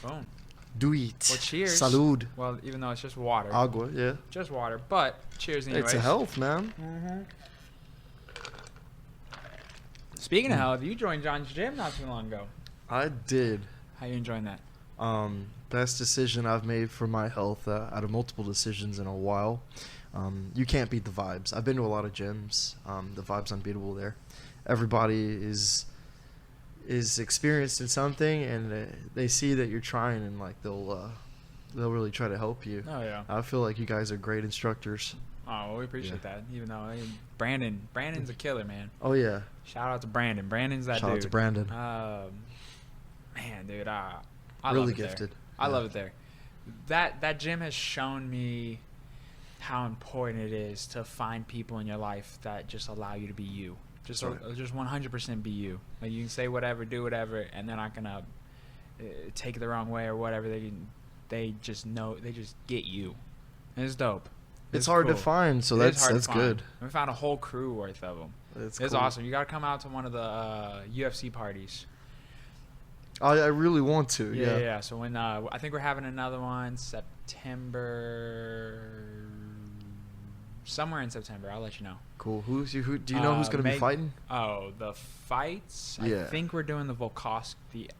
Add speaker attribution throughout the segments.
Speaker 1: Boom.
Speaker 2: Do it.
Speaker 1: Well, cheers.
Speaker 2: Salud.
Speaker 1: Well, even though it's just water.
Speaker 2: Agua, yeah.
Speaker 1: Just water, but cheers anyways.
Speaker 2: It's a health, man.
Speaker 1: Mm-hmm. Speaking of health, you joined John's gym not too long ago.
Speaker 2: I did.
Speaker 1: How you enjoying that?
Speaker 2: Best decision I've made for my health out of multiple decisions in a while. You can't beat the vibes. I've been to a lot of gyms. The vibe's unbeatable there. Everybody is experienced in something, and they see that you're trying, and like they'll really try to help you.
Speaker 1: Oh yeah.
Speaker 2: I feel like you guys are great instructors.
Speaker 1: Oh, well, we appreciate that. Even though Brandon's a killer, man.
Speaker 2: Oh yeah.
Speaker 1: Shout out to Brandon. Brandon's that dude.
Speaker 2: Shout out to Brandon.
Speaker 1: Man, dude, I
Speaker 2: really
Speaker 1: love it
Speaker 2: gifted.
Speaker 1: There. I love it there. That gym has shown me how important it is to find people in your life that just allow you to be you. Just 100% be you. Like, you can say whatever, do whatever, and they're not gonna take it the wrong way or whatever. They just get you. And it's dope.
Speaker 2: It's hard
Speaker 1: cool.
Speaker 2: to find, so that's good.
Speaker 1: We found a whole crew worth of them. It's
Speaker 2: cool.
Speaker 1: awesome. You gotta come out to one of the UFC parties.
Speaker 2: I really want to. Yeah.
Speaker 1: So when I think we're having another one somewhere in September. I'll let you know.
Speaker 2: Cool. Who do you know who's gonna be fighting?
Speaker 1: Oh, the fights.
Speaker 2: Yeah.
Speaker 1: I think we're doing the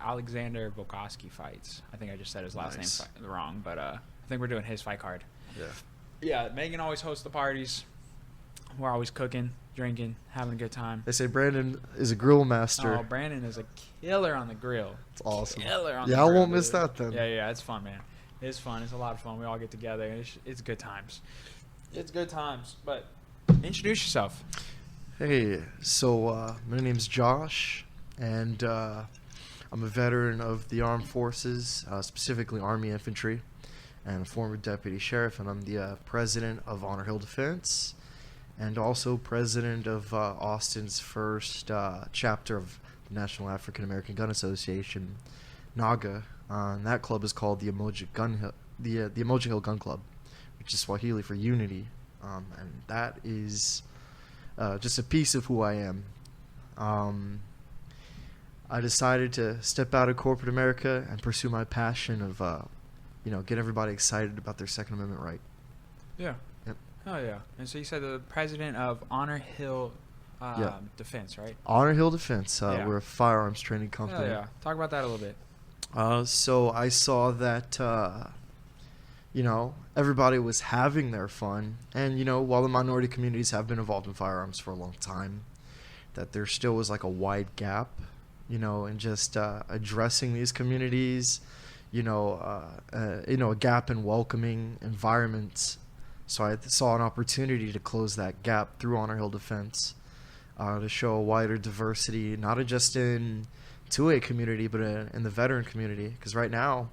Speaker 1: Alexander Volkovsky fights. I think I just said his last name wrong, but I think we're doing his fight card.
Speaker 2: Yeah.
Speaker 1: Yeah. Megan always hosts the parties. We're always cooking, drinking, having a good time.
Speaker 2: They say Brandon is a grill master.
Speaker 1: Oh, Brandon is a killer on the grill.
Speaker 2: It's awesome.
Speaker 1: Killer on the
Speaker 2: grill. Yeah, I won't miss
Speaker 1: dude.
Speaker 2: that then.
Speaker 1: Yeah, it's fun, man. It's fun. It's a lot of fun. We all get together. It's good times. It's good times. But introduce yourself.
Speaker 2: Hey, so my name's Josh, and I'm a veteran of the armed forces, specifically Army Infantry, and a former deputy sheriff, and I'm the president of Honor Hill Defense, and also president of Austin's first chapter of the National African American Gun Association, NAGA. And that club is called the Emoji Hill Gun Club, which is Swahili for unity, and that is just a piece of who I am. I decided to step out of corporate America and pursue my passion of, get everybody excited about their Second Amendment right.
Speaker 1: Yeah.
Speaker 2: Yep.
Speaker 1: Oh yeah. And so you said the president of Honor Hill Defense, right?
Speaker 2: Honor Hill Defense.
Speaker 1: Yeah.
Speaker 2: We're a firearms training company.
Speaker 1: Oh yeah. Talk about that a little bit.
Speaker 2: So I saw that, everybody was having their fun. And, while the minority communities have been involved in firearms for a long time, that there still was like a wide gap, in just addressing these communities, a gap in welcoming environments. So I saw an opportunity to close that gap through Honor Hill Defense, to show a wider diversity, not just in 2A community, but in the veteran community. Because right now,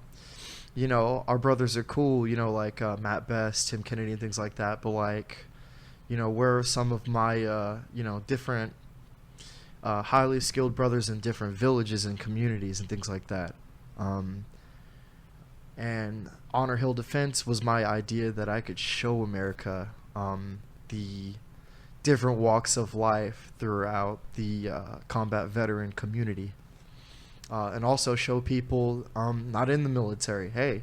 Speaker 2: our brothers are cool, like Matt Best, Tim Kennedy, and things like that. But where are some of my, different highly skilled brothers in different villages and communities and things like that? And Honor Hill Defense was my idea that I could show America the different walks of life throughout the combat veteran community. And also show people not in the military, hey,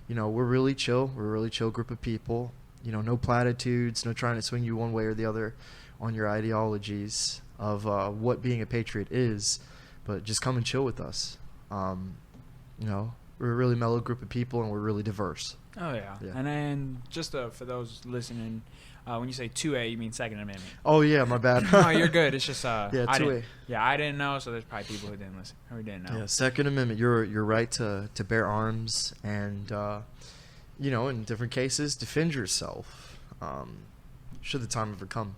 Speaker 2: we're really chill. We're a really chill group of people. No platitudes, no trying to swing you one way or the other on your ideologies of what being a patriot is, but just come and chill with us. We're a really mellow group of people, and we're really diverse.
Speaker 1: Oh, yeah. And then just for those listening, when you say 2A, you mean Second Amendment.
Speaker 2: Oh, yeah, my bad.
Speaker 1: No, you're good. It's just
Speaker 2: 2A.
Speaker 1: I didn't know, so there's probably people who didn't listen or didn't know.
Speaker 2: Yeah, Second Amendment, your right to bear arms and, in different cases, defend yourself should the time ever come.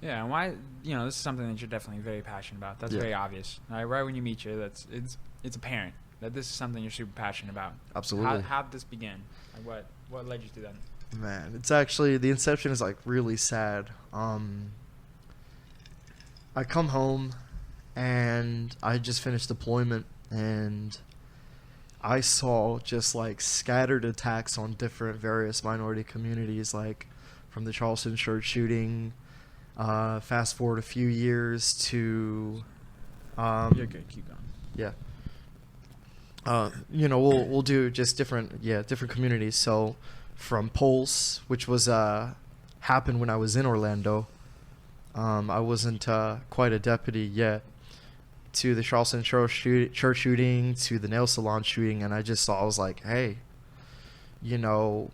Speaker 1: Yeah, and why, this is something that you're definitely very passionate about. That's very obvious. Right when you meet you, it's apparent that this is something you're super passionate about.
Speaker 2: Absolutely.
Speaker 1: How did this begin? Like what led you to that?
Speaker 2: Man, it's actually, the inception is really sad. I come home and I just finished deployment, and I saw just scattered attacks on different various minority communities, from the Charleston church shooting, fast forward a few years to
Speaker 1: you're good, keep going.
Speaker 2: Yeah. We'll do just different communities. So from Pulse, which was happened when I was in Orlando. I wasn't quite a deputy yet. To the Charleston church shooting, to the nail salon shooting, and I was like, hey, in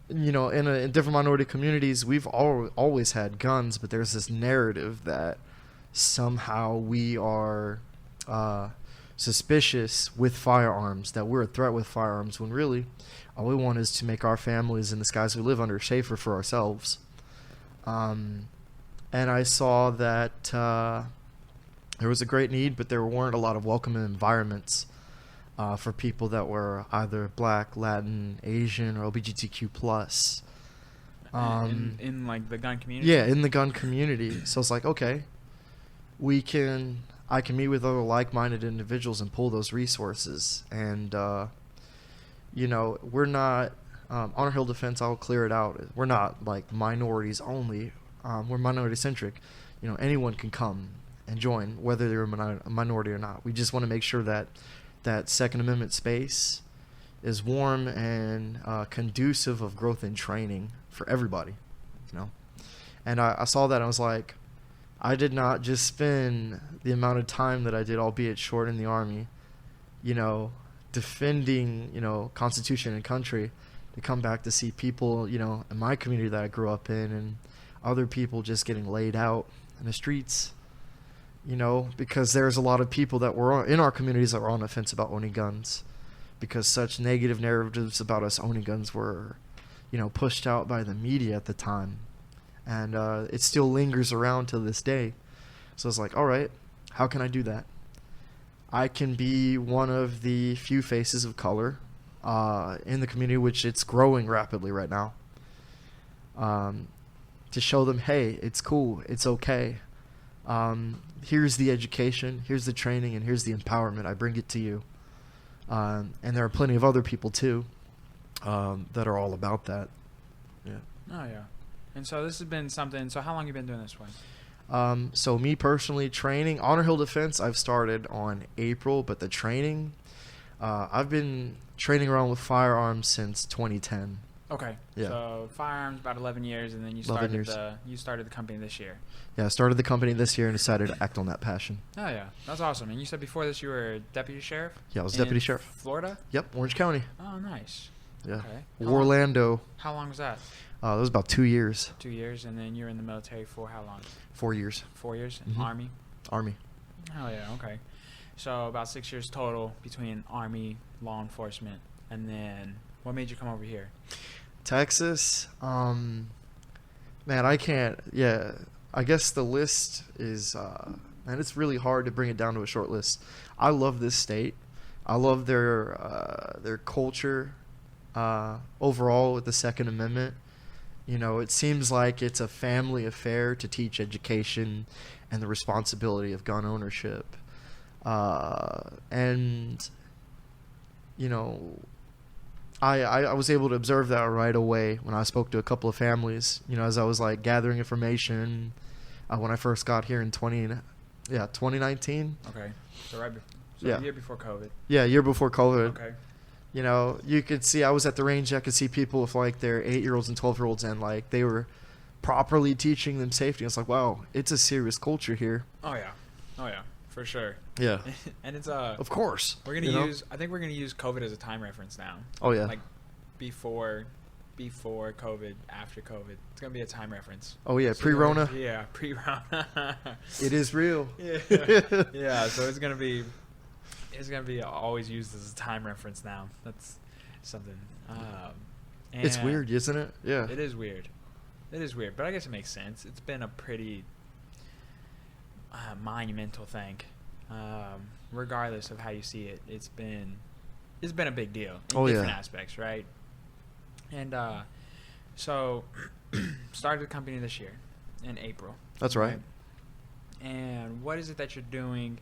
Speaker 2: different minority communities, we've always had guns, but there's this narrative that somehow we are suspicious with firearms, that we're a threat with firearms, when really all we want is to make our families and the skies we live under safer for ourselves. And I saw that there was a great need, but there weren't a lot of welcoming environments for people that were either Black, Latin, Asian, or LGBTQ plus.
Speaker 1: In like the gun community?
Speaker 2: Yeah, in the gun community. So it's like, okay, I can meet with other like-minded individuals and pull those resources. And, we're not, Honor Hill Defense, I'll clear it out. We're not like minorities only. We're minority-centric. Anyone can come and join, whether they're a minority or not. We just want to make sure that that Second Amendment space is warm and conducive of growth and training for everybody. And I saw that and I was like, I did not just spend the amount of time that I did, albeit short, in the Army, defending, Constitution and country, to come back to see people, in my community that I grew up in, and other people just getting laid out in the streets, because there's a lot of people that were in our communities that were on the fence about owning guns, because such negative narratives about us owning guns were, pushed out by the media at the time. And it still lingers around to this day. So I was like, all right, how can I do that? I can be one of the few faces of color in the community, which it's growing rapidly right now, to show them, hey, it's cool, it's okay. Here's the education, here's the training, and here's the empowerment. I bring it to you. And there are plenty of other people, too, that are all about that. Yeah.
Speaker 1: Oh, yeah. And so this has been something. So how long have you been doing this one?
Speaker 2: So me personally, training, Honor Hill Defense, I've started on April, but the training, I've been training around with firearms since 2010.
Speaker 1: Okay.
Speaker 2: Yeah.
Speaker 1: So firearms about 11 years, and then you started the company this year.
Speaker 2: Yeah, I started the company this year and decided to act on that passion.
Speaker 1: Oh, yeah. That's awesome. And you said before this you were deputy sheriff?
Speaker 2: Yeah, I was deputy sheriff.
Speaker 1: Florida?
Speaker 2: Yep, Orange County.
Speaker 1: Oh, nice.
Speaker 2: Yeah.
Speaker 1: Okay.
Speaker 2: Orlando.
Speaker 1: How long was that?
Speaker 2: That was about 2 years.
Speaker 1: 2 years, and then you were in the military for how long?
Speaker 2: 4 years.
Speaker 1: 4 years?
Speaker 2: Mm-hmm.
Speaker 1: Army?
Speaker 2: Army.
Speaker 1: Oh, yeah, okay. So about 6 years total between Army, law enforcement, and then what made you come over here?
Speaker 2: Texas, man, I can't, I guess the list is, man, it's really hard to bring it down to a short list. I love this state. I love their culture, overall with the Second Amendment. It seems like it's a family affair to teach education and the responsibility of gun ownership. And, I was able to observe that right away when I spoke to a couple of families, as I was like gathering information when I first got here in 2019.
Speaker 1: Okay. So a year before COVID.
Speaker 2: Yeah, a year before COVID.
Speaker 1: Okay.
Speaker 2: You could see, I was at the range, I could see people with like their 8-year-olds and 12-year-olds, and like they were properly teaching them safety. It's like, wow, it's a serious culture here.
Speaker 1: Oh yeah. For sure.
Speaker 2: Yeah.
Speaker 1: And it's
Speaker 2: of course.
Speaker 1: I think we're gonna use COVID as a time reference now.
Speaker 2: Oh yeah.
Speaker 1: Like before COVID, after COVID. It's gonna be a time reference.
Speaker 2: Oh yeah,
Speaker 1: so
Speaker 2: pre-Rona.
Speaker 1: Yeah, pre-Rona.
Speaker 2: It is real.
Speaker 1: Yeah. Yeah, so it's gonna be always used as a time reference now. That's something.
Speaker 2: It's weird, isn't it? Yeah.
Speaker 1: It is weird. But I guess it makes sense. It's been a pretty monumental thing. Regardless of how you see it, it's been a big deal in different aspects, right? And so started the company this year in April.
Speaker 2: That's right.
Speaker 1: And what is it that you're doing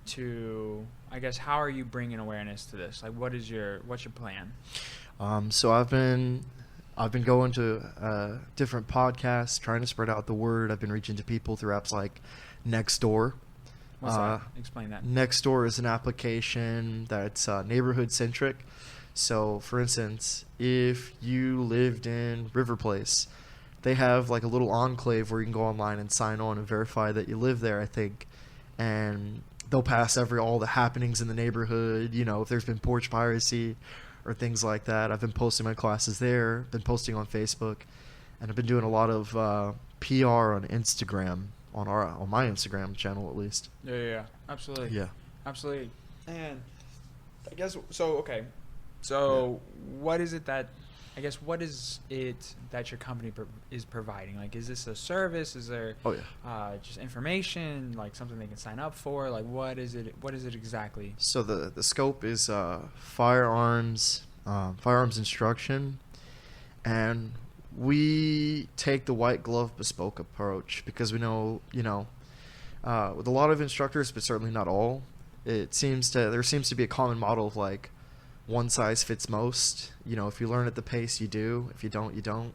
Speaker 1: to, I guess, how are you bringing awareness to this? Like, what's your plan?
Speaker 2: So I've been going to different podcasts, trying to spread out the word. I've been reaching to people through apps like Nextdoor,
Speaker 1: What's that? Explain that.
Speaker 2: Nextdoor is an application that's neighborhood centric. So, for instance, if you lived in River Place, they have like a little enclave where you can go online and sign on and verify that you live there, I think. And they'll pass all the happenings in the neighborhood, if there's been porch piracy or things like that. I've been posting my classes there, been posting on Facebook, and I've been doing a lot of PR on Instagram, on my Instagram channel at least.
Speaker 1: Yeah, absolutely.
Speaker 2: Yeah.
Speaker 1: Absolutely. And I guess, so, okay. So what is it that your company is providing? Like, is this a service? Is there just information, like something they can sign up for? Like, what is it exactly?
Speaker 2: So the scope is firearms instruction, and we take the white glove bespoke approach because we know, with a lot of instructors, but certainly not all, there seems to be a common model of like, one size fits most. If you learn at the pace, you do. If you don't, you don't.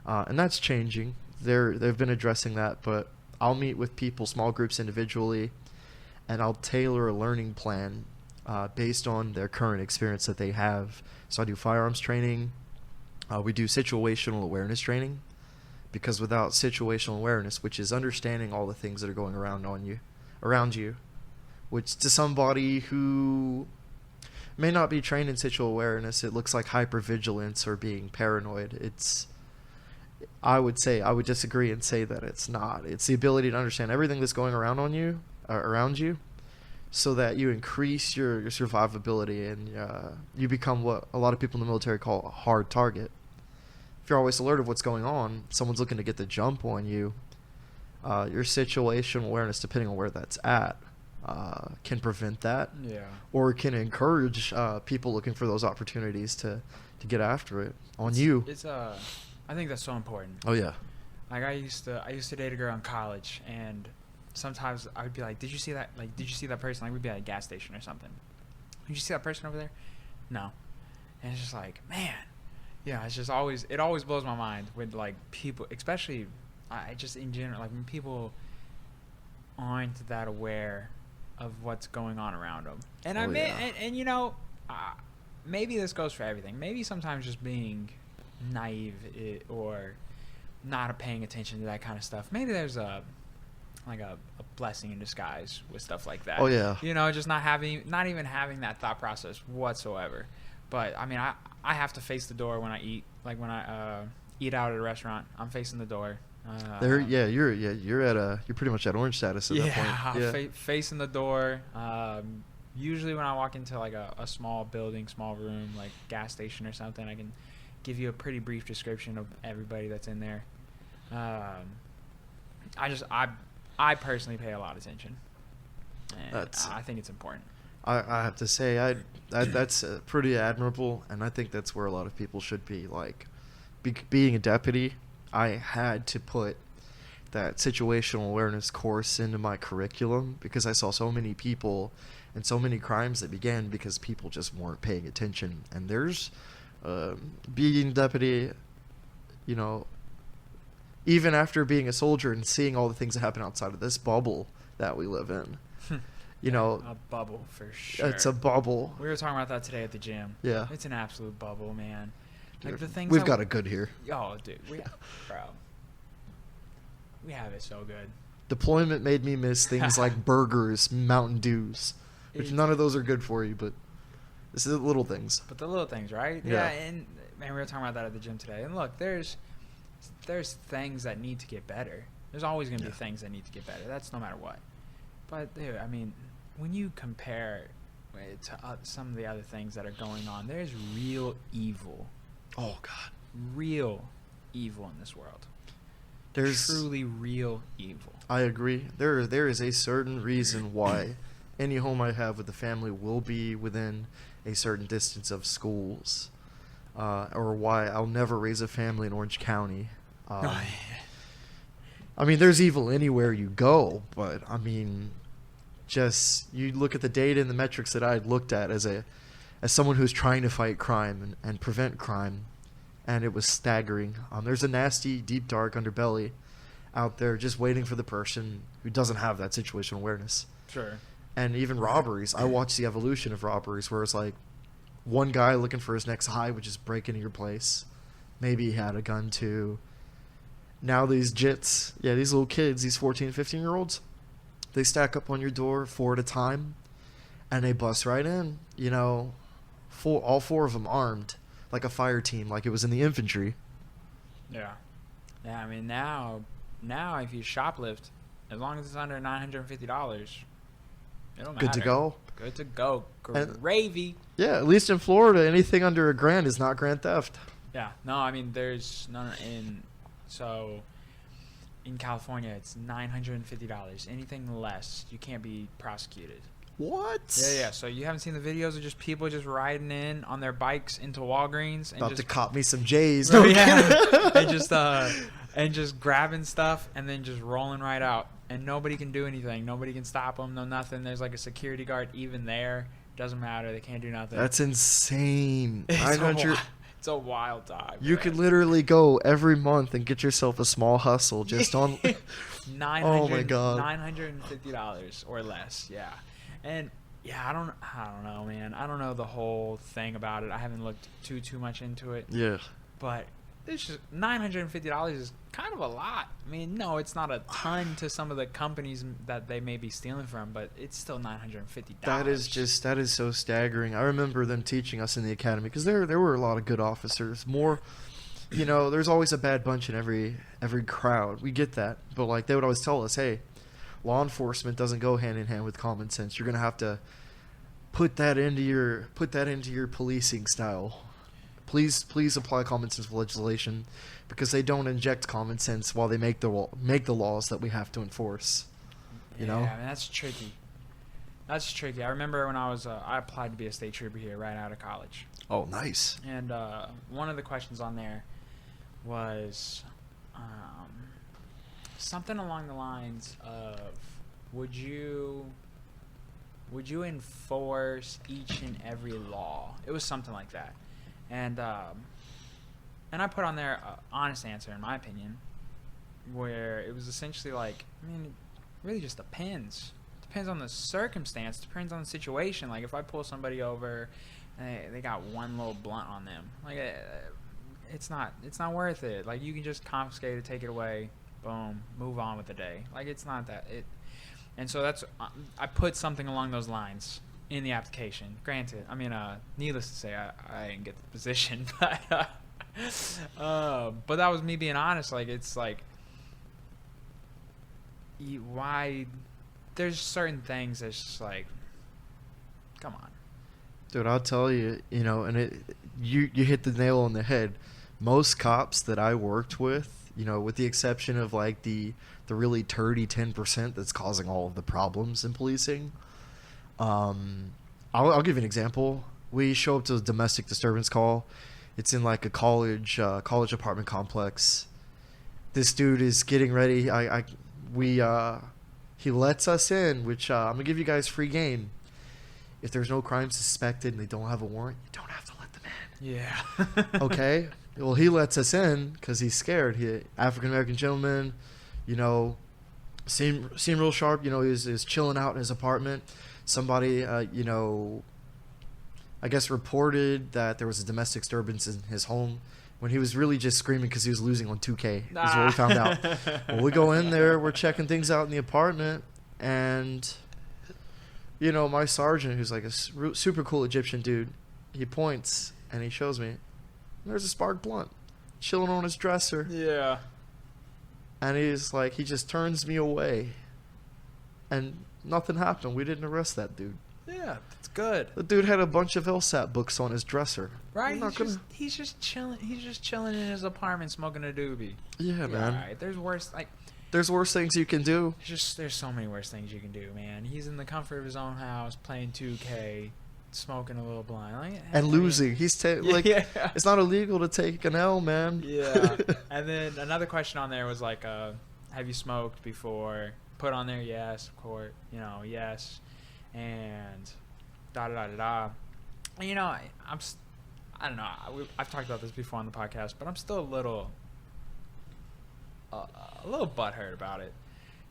Speaker 2: And that's changing. They've been addressing that, but I'll meet with people, small groups individually, and I'll tailor a learning plan based on their current experience that they have. So I do firearms training. We do situational awareness training, because without situational awareness, which is understanding all the things that are going around you, which to somebody who may not be trained in situational awareness, it looks like hypervigilance or being paranoid. I would disagree and say that it's not. It's the ability to understand everything that's going around you, so that you increase your survivability and you become what a lot of people in the military call a hard target. If you're always alert of what's going on, someone's looking to get the jump on you, your situational awareness, depending on where that's at, can prevent that, or can encourage people looking for those opportunities to get after it on you.
Speaker 1: I think that's so important.
Speaker 2: Oh yeah.
Speaker 1: Like I used to date a girl in college, and sometimes I would be like, "Did you see that? Like, did you see that person?" Like, we'd be at a gas station or something. "Did you see that person over there?" "No." And it's just like, man, it always blows my mind with like people, especially just in general, like when people aren't that aware of what's going on around them. And maybe this goes for everything. Maybe sometimes just being naive or not paying attention to that kind of stuff. Maybe there's a blessing in disguise with stuff like that.
Speaker 2: Oh yeah.
Speaker 1: Just not even having that thought process whatsoever. But I mean, I have to face the door when I eat. Like when I eat out at a restaurant, I'm facing the door. You're
Speaker 2: pretty much at orange status at that point. Yeah,
Speaker 1: facing the door. Usually when I walk into like a small building, small room, like gas station or something, I can give you a pretty brief description of everybody that's in there. I personally pay a lot of attention, and I think it's important.
Speaker 2: I have to say, that's pretty admirable, and I think that's where a lot of people should be. Like, being a deputy, I had to put that situational awareness course into my curriculum because I saw so many people and so many crimes that began because people just weren't paying attention. And there's being a deputy, even after being a soldier and seeing all the things that happen outside of this bubble that we live in.
Speaker 1: A bubble for sure.
Speaker 2: It's a bubble.
Speaker 1: We were talking about that today at the gym.
Speaker 2: Yeah.
Speaker 1: It's an absolute bubble, man. Like the things
Speaker 2: we've got it good here.
Speaker 1: Oh, dude, we have it so good.
Speaker 2: Deployment made me miss things like burgers, Mountain Dews, which none of those are good for you, but this is the little things.
Speaker 1: But the little things, right?
Speaker 2: Yeah.
Speaker 1: And man, we were talking about that at the gym today. And look, there's things that need to get better. There's always going to be things that need to get better. That's no matter what. But dude, I mean, when you compare it to some of the other things that are going on, there's real evil.
Speaker 2: Oh God,
Speaker 1: real evil in this world.
Speaker 2: There's
Speaker 1: truly real evil.
Speaker 2: I agree. There is a certain reason why any home I have with the family will be within a certain distance of schools, or why I'll never raise a family in Orange County. I mean, there's evil anywhere you go, but I mean, just you look at the data and the metrics that I looked at as someone who's trying to fight crime and prevent crime, and it was staggering. There's a nasty, deep, dark underbelly out there just waiting for the person who doesn't have that situational awareness.
Speaker 1: Sure.
Speaker 2: And even robberies. I watched the evolution of robberies where it's like one guy looking for his next high would just break into your place. Maybe he had a gun too. Now these jits, these little kids, these 14, 15-year-olds, they stack up on your door 4 at a time, and they bust right in. You know, all 4 of them armed, like a fire team, like it was in the infantry.
Speaker 1: Yeah. Yeah, I mean, now if you shoplift, as long as it's under $950, it don't matter.
Speaker 2: Good to go.
Speaker 1: Good to go. Gravy.
Speaker 2: Yeah, at least in Florida, anything under $1,000 is not grand theft.
Speaker 1: Yeah. No, I mean, there's none in California, it's $950. Anything less, you can't be prosecuted.
Speaker 2: What?
Speaker 1: Yeah. So you haven't seen the videos of just people just riding in on their bikes into Walgreens and
Speaker 2: About
Speaker 1: just
Speaker 2: to cop me some J's.
Speaker 1: No, yeah. and just grabbing stuff and then just rolling right out, and nobody can do anything. Nobody can stop them. No nothing. There's like a security guard even there. Doesn't matter. They can't do nothing.
Speaker 2: That's insane.
Speaker 1: It's a wild time.
Speaker 2: You could literally go every month and get yourself a small hustle just on. Oh my God.
Speaker 1: $950 or less. Yeah. And yeah, I don't know, man. I don't know the whole thing about it. I haven't looked too much into it.
Speaker 2: Yeah.
Speaker 1: But it's just $950 is kind of a lot. I mean, no, it's not a ton to some of the companies that they may be stealing from, but it's still $950.
Speaker 2: That is so staggering. I remember them teaching us in the academy because there were a lot of good officers. More, there's always a bad bunch in every crowd. We get that, but like they would always tell us, hey, law enforcement doesn't go hand in hand with common sense. You're gonna have to put that into your policing style. Please apply common sense legislation, because they don't inject common sense while they make the laws that we have to enforce. You know?
Speaker 1: Yeah, I mean, that's tricky. That's tricky. I remember when I applied to be a state trooper here right out of college.
Speaker 2: Oh, nice.
Speaker 1: And one of the questions on there was something along the lines of, would you enforce each and every law? It was something like that. And I put on there an honest answer, in my opinion, where it was essentially like, I mean, it really just depends. Depends on the circumstance. Depends on the situation. Like, if I pull somebody over, and they got one little blunt on them, like, it's not worth it. Like, you can just confiscate it, take it away, boom, move on with the day. Like, it's not that it. And so I put something along those lines in the application. Granted, I mean, needless to say, I didn't get the position, but that was me being honest. Like, it's like, why? There's certain things that's just like, come on,
Speaker 2: dude. I'll tell you, and you hit the nail on the head. Most cops that I worked with, with the exception of like the really turdy 10% that's causing all of the problems in policing. I'll give you an example. We show up to a domestic disturbance call. It's in like a college apartment complex. This dude is getting ready. He lets us in, which I'm gonna give you guys free game. If there's no crime suspected and they don't have a warrant, you don't have to let them in.
Speaker 1: Yeah.
Speaker 2: Okay. Well, he lets us in because he's scared. African American gentleman, seemed real sharp. He's chilling out in his apartment. Somebody, I guess reported that there was a domestic disturbance in his home when he was really just screaming because he was losing on 2K. Is what we found out. Well, we go in there, we're checking things out in the apartment, and my sergeant, who's like a super cool Egyptian dude, he points and he shows me, there's a spark blunt chilling on his dresser.
Speaker 1: Yeah.
Speaker 2: And he's like, he just turns me away, and nothing happened. We didn't arrest that dude.
Speaker 1: Yeah, that's good.
Speaker 2: The dude had a bunch of LSAT books on his dresser.
Speaker 1: Right? He's just chilling. He's just chilling in his apartment smoking a doobie.
Speaker 2: Yeah, man.
Speaker 1: Right. There's worse
Speaker 2: things you can do.
Speaker 1: There's so many worse things you can do, man. He's in the comfort of his own house playing 2K, smoking a little blunt,
Speaker 2: and losing. He's It's not illegal to take an L, man.
Speaker 1: Yeah. And then another question on there was like, have you smoked before? Put on there, yes, of course. Yes. And da-da-da-da-da. And, I don't know. I've talked about this before on the podcast, but I'm still a little butthurt about it.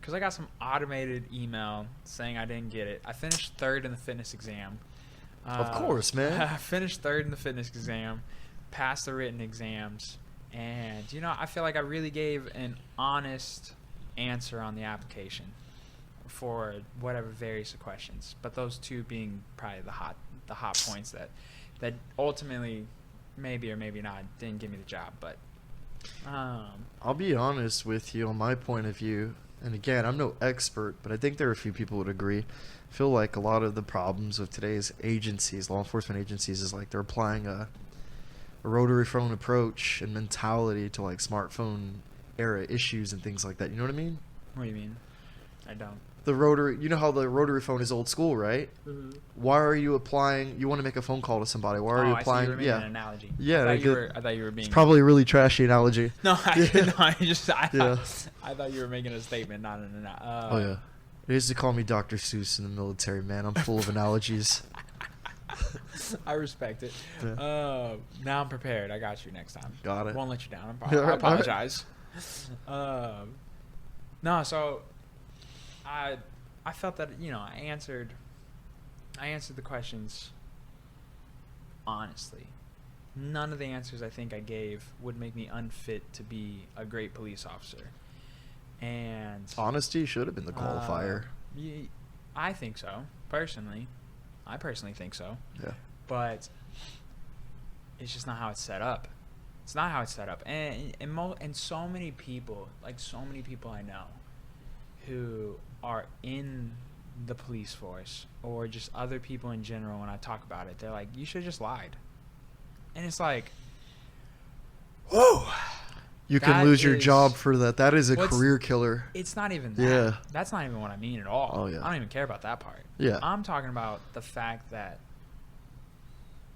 Speaker 1: because I got some automated email saying I didn't get it. I finished third in the fitness exam.
Speaker 2: Of course, man.
Speaker 1: I finished third in the fitness exam, passed the written exams, and I feel like I really gave an honest answer on the application for whatever various questions. But those two being probably the hot points that ultimately maybe or maybe not didn't give me the job. But
Speaker 2: I'll be honest with you on my point of view. And again, I'm no expert, but I think there are a few people who would agree. I feel like a lot of the problems with today's agencies, law enforcement agencies, is like they're applying a rotary phone approach and mentality to like smartphone era issues and things like that. You know what I mean?
Speaker 1: What do you mean? I don't.
Speaker 2: The rotary, you know how the rotary phone is old school, right?
Speaker 1: Mm-hmm.
Speaker 2: Why are you applying? You want to make a phone call to somebody. Why are you applying?
Speaker 1: I see you were making an analogy.
Speaker 2: Yeah,
Speaker 1: I thought you were being.
Speaker 2: It's probably a really trashy analogy.
Speaker 1: No, I
Speaker 2: Yeah.
Speaker 1: thought you were making a statement, not an analogy.
Speaker 2: Oh yeah, they used to call me Dr. Seuss in the military. Man, I'm full of analogies.
Speaker 1: I respect it.
Speaker 2: Yeah.
Speaker 1: Now I'm prepared. I got you next time.
Speaker 2: Got it.
Speaker 1: Won't let you down.
Speaker 2: Yeah,
Speaker 1: I
Speaker 2: right.
Speaker 1: apologize. No, so I felt that I answered the questions honestly. None of the answers I think I gave would make me unfit to be a great police officer. And
Speaker 2: Honesty should have been the qualifier.
Speaker 1: I think so, personally. I personally think so.
Speaker 2: Yeah.
Speaker 1: But it's just not how it's set up. It's not how it's set up. And so many people, I know who are in the police force or just other people in general, when I talk about it, they're like, you should have just lied. And it's like, whoa.
Speaker 2: You can lose your job for that. That is a career killer.
Speaker 1: It's not even that.
Speaker 2: Yeah.
Speaker 1: That's not even what I mean at all.
Speaker 2: Oh, yeah.
Speaker 1: I don't even care about that part.
Speaker 2: Yeah.
Speaker 1: I'm talking about the fact that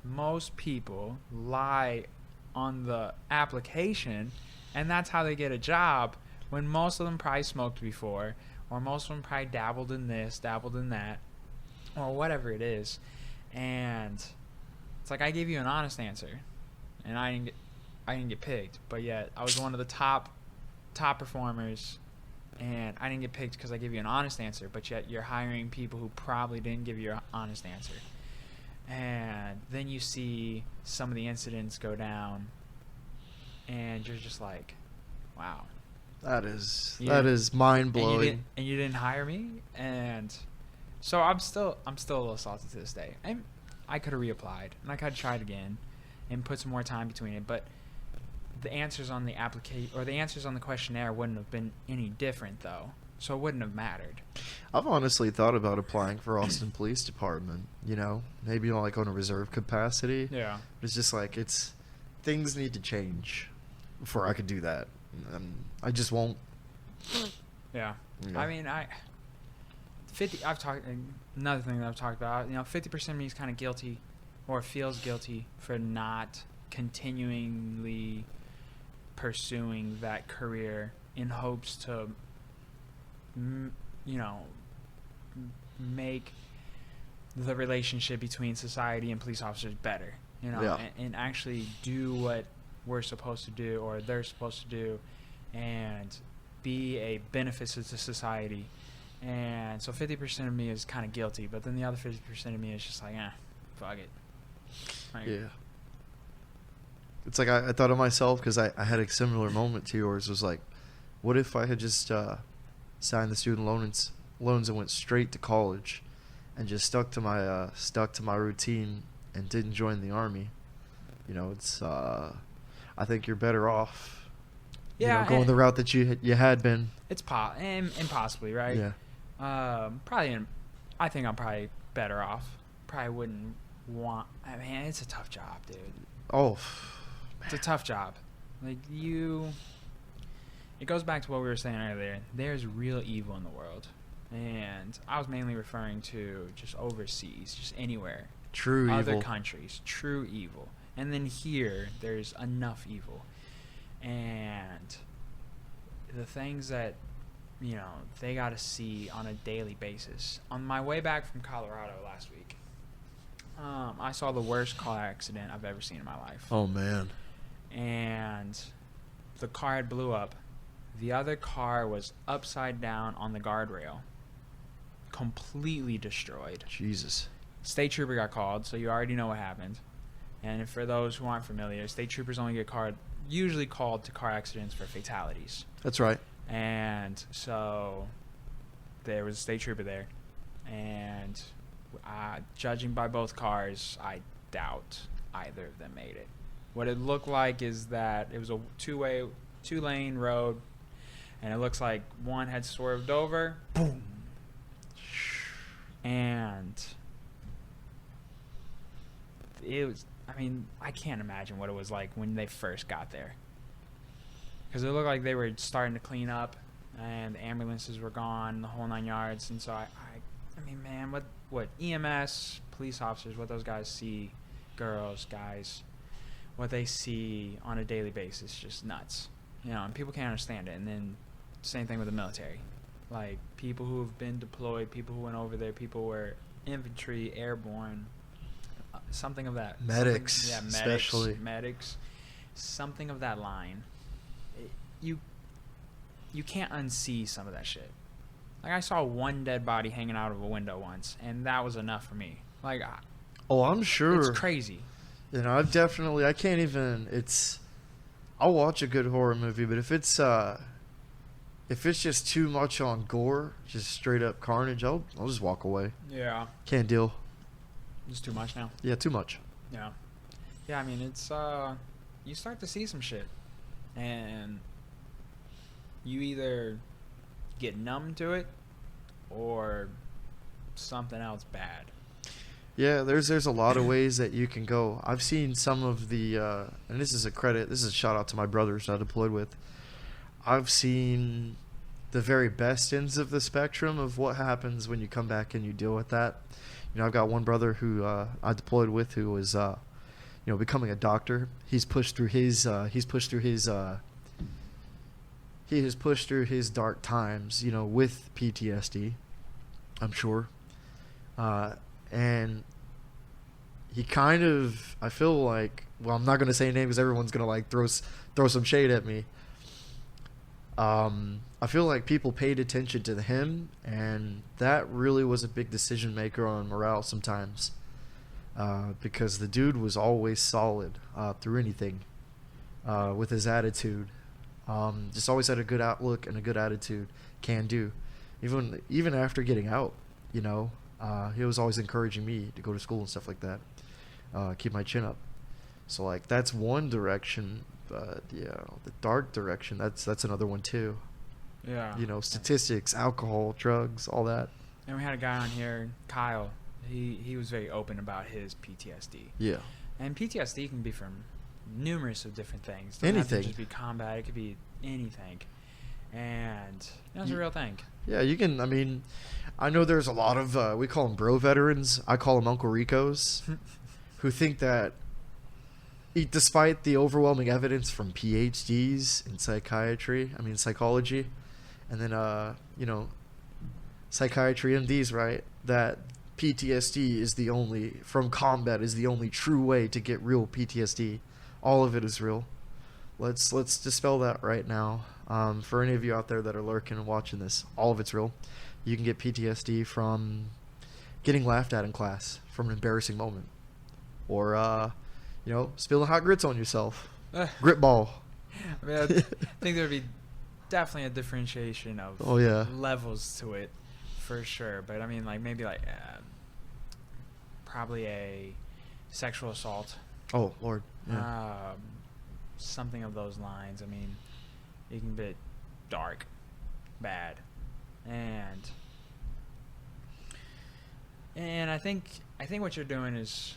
Speaker 1: most people lie on the application, and that's how they get a job, when most of them probably smoked before, or most of them probably dabbled in this, dabbled in that, or whatever it is. And it's like, I gave you an honest answer, and I didn't get picked, but yet I was one of the top performers, and I didn't get picked because I gave you an honest answer, but yet you're hiring people who probably didn't give you an honest answer. And then you see some of the incidents go down, and you're just like, wow.
Speaker 2: That is mind blowing.
Speaker 1: And you didn't hire me, and so I'm still a little salty to this day. And I could have reapplied, and I could have tried again, and put some more time between it. But the answers on the application or the answers on the questionnaire wouldn't have been any different, though. So it wouldn't have mattered.
Speaker 2: I've honestly thought about applying for Austin Police Department. Maybe like on a reserve capacity.
Speaker 1: Yeah.
Speaker 2: It's just like things need to change before I could do that. I just won't.
Speaker 1: Yeah.
Speaker 2: Yeah.
Speaker 1: I mean, another thing that I've talked about, 50% of me is kind of guilty, or feels guilty, for not continually pursuing that career in hopes to, make the relationship between society and police officers better,
Speaker 2: Yeah.
Speaker 1: and actually do what we're supposed to do, or they're supposed to do, and be a benefit to society. And so 50% of me is kind of guilty, but then the other 50% of me is just like, fuck it.
Speaker 2: Yeah. It's like I thought of myself, because I had a similar moment to yours. It was like, what if I had just signed the student loans and went straight to college, and just stuck to my routine and didn't join the Army? It's I think you're better off. Going the route that you had been.
Speaker 1: It's impossibly, right?
Speaker 2: Yeah.
Speaker 1: I think I'm probably better off. Probably wouldn't want. I mean, it's a tough job, dude.
Speaker 2: Oh.
Speaker 1: It's a tough job. It goes back to what we were saying earlier. There's real evil in the world, and I was mainly referring to just overseas, just anywhere.
Speaker 2: True
Speaker 1: other
Speaker 2: evil.
Speaker 1: Countries, true evil. And then here, there's enough evil. And the things that, they got to see on a daily basis. On my way back from Colorado last week, I saw the worst car accident I've ever seen in my life.
Speaker 2: Oh, man.
Speaker 1: And the car had blew up. The other car was upside down on the guardrail, completely destroyed.
Speaker 2: Jesus.
Speaker 1: State trooper got called, so you already know what happened. And for those who aren't familiar, state troopers only get usually called to car accidents for fatalities.
Speaker 2: That's right.
Speaker 1: And so there was a state trooper there, and judging by both cars, I doubt either of them made it. What it looked like is that it was a two-lane road, and it looks like one had swerved over, boom, and it was, I mean, I can't imagine what it was like when they first got there, because it looked like they were starting to clean up, and the ambulances were gone, the whole 9 yards. And so I mean, man, what EMS, police officers, what those guys see, girls, guys, what they see on a daily basis, just nuts, and people can't understand it. And then same thing with the military, like people who have been deployed, people who went over there, people who were infantry, airborne, something of that.
Speaker 2: Medics, especially.
Speaker 1: Medics, something of that line. You can't unsee some of that shit. Like, I saw one dead body hanging out of a window once, and that was enough for me. Like,
Speaker 2: I'm sure.
Speaker 1: It's crazy.
Speaker 2: I can't even, I'll watch a good horror movie, but if it's just too much on gore, just straight up carnage, I'll just walk away.
Speaker 1: Yeah.
Speaker 2: Can't deal.
Speaker 1: It's too much now.
Speaker 2: Yeah, too much.
Speaker 1: Yeah. Yeah, I mean, it's, you start to see some shit, and you either get numb to it or something else bad.
Speaker 2: Yeah, there's a lot of ways that you can go. I've seen some of the, and this is a shout out to my brothers I deployed with. I've seen the very best ends of the spectrum of what happens when you come back and you deal with that. I've got one brother who I deployed with who was, becoming a doctor. He has pushed through his dark times, with PTSD, I'm sure. And he kind of, I feel like, well, I'm not going to say names because everyone's going to like throw some shade at me. I feel like people paid attention to him, and that really was a big decision maker on morale sometimes. Because the dude was always solid through anything with his attitude. Just always had a good outlook and a good attitude, can do. Even after getting out, he was always encouraging me to go to school and stuff like that. Keep my chin up. So like that's one direction, but yeah, the dark direction, that's another one too.
Speaker 1: Yeah.
Speaker 2: Statistics, alcohol, drugs, all that.
Speaker 1: And we had a guy on here, Kyle. He was very open about his PTSD.
Speaker 2: Yeah. And
Speaker 1: PTSD can be from numerous of different things.
Speaker 2: Anything.
Speaker 1: It doesn't have to just be combat. It could be anything. And it's a real thing.
Speaker 2: Yeah, you can, I know there's a lot of, we call them bro veterans. I call them Uncle Ricos, who think that despite the overwhelming evidence from PhDs in psychology, and then, psychiatry MDs, right, that PTSD from combat is the only true way to get real PTSD. All of it is real. Let's dispel that right now. For any of you out there that are lurking and watching this, all of it's real. You can get PTSD from getting laughed at in class, from an embarrassing moment, or spilling hot grits on yourself. Grit ball.
Speaker 1: I think there'd be definitely a differentiation of levels to it, for sure. But maybe probably a sexual assault.
Speaker 2: Oh Lord. Yeah.
Speaker 1: Something of those lines. It can be dark, bad, and I think what you're doing is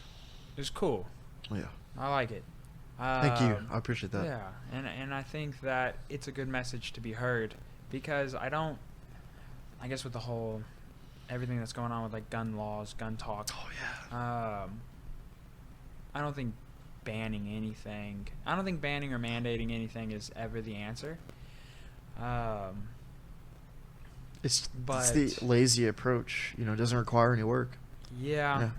Speaker 1: cool.
Speaker 2: Yeah.
Speaker 1: I like it.
Speaker 2: Thank you. I appreciate that.
Speaker 1: Yeah, and I think that it's a good message to be heard, because I guess with the whole everything that's going on with like gun laws, gun talk.
Speaker 2: Oh yeah.
Speaker 1: I don't think banning or mandating anything is ever the answer.
Speaker 2: It's the lazy approach. It doesn't require any work.
Speaker 1: Yeah.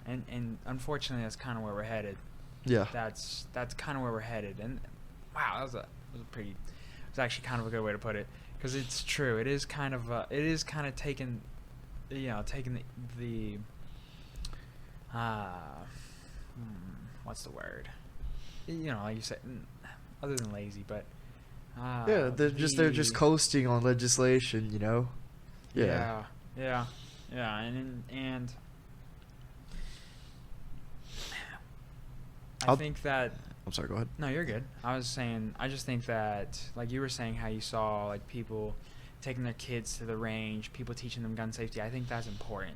Speaker 1: And unfortunately, that's kind of where we're headed.
Speaker 2: Yeah.
Speaker 1: That's kind of where we're headed. And wow, that was a pretty It's actually kind of a good way to put it, because it's true. It is kind of taking, taking the what's the word? Like you said, other than lazy, but
Speaker 2: yeah, they're just coasting on legislation,
Speaker 1: Yeah, and I think that.
Speaker 2: I'm sorry, go ahead.
Speaker 1: No, you're good. I was saying, I just think that, like you were saying, how you saw like people taking their kids to the range, people teaching them gun safety. I think that's important.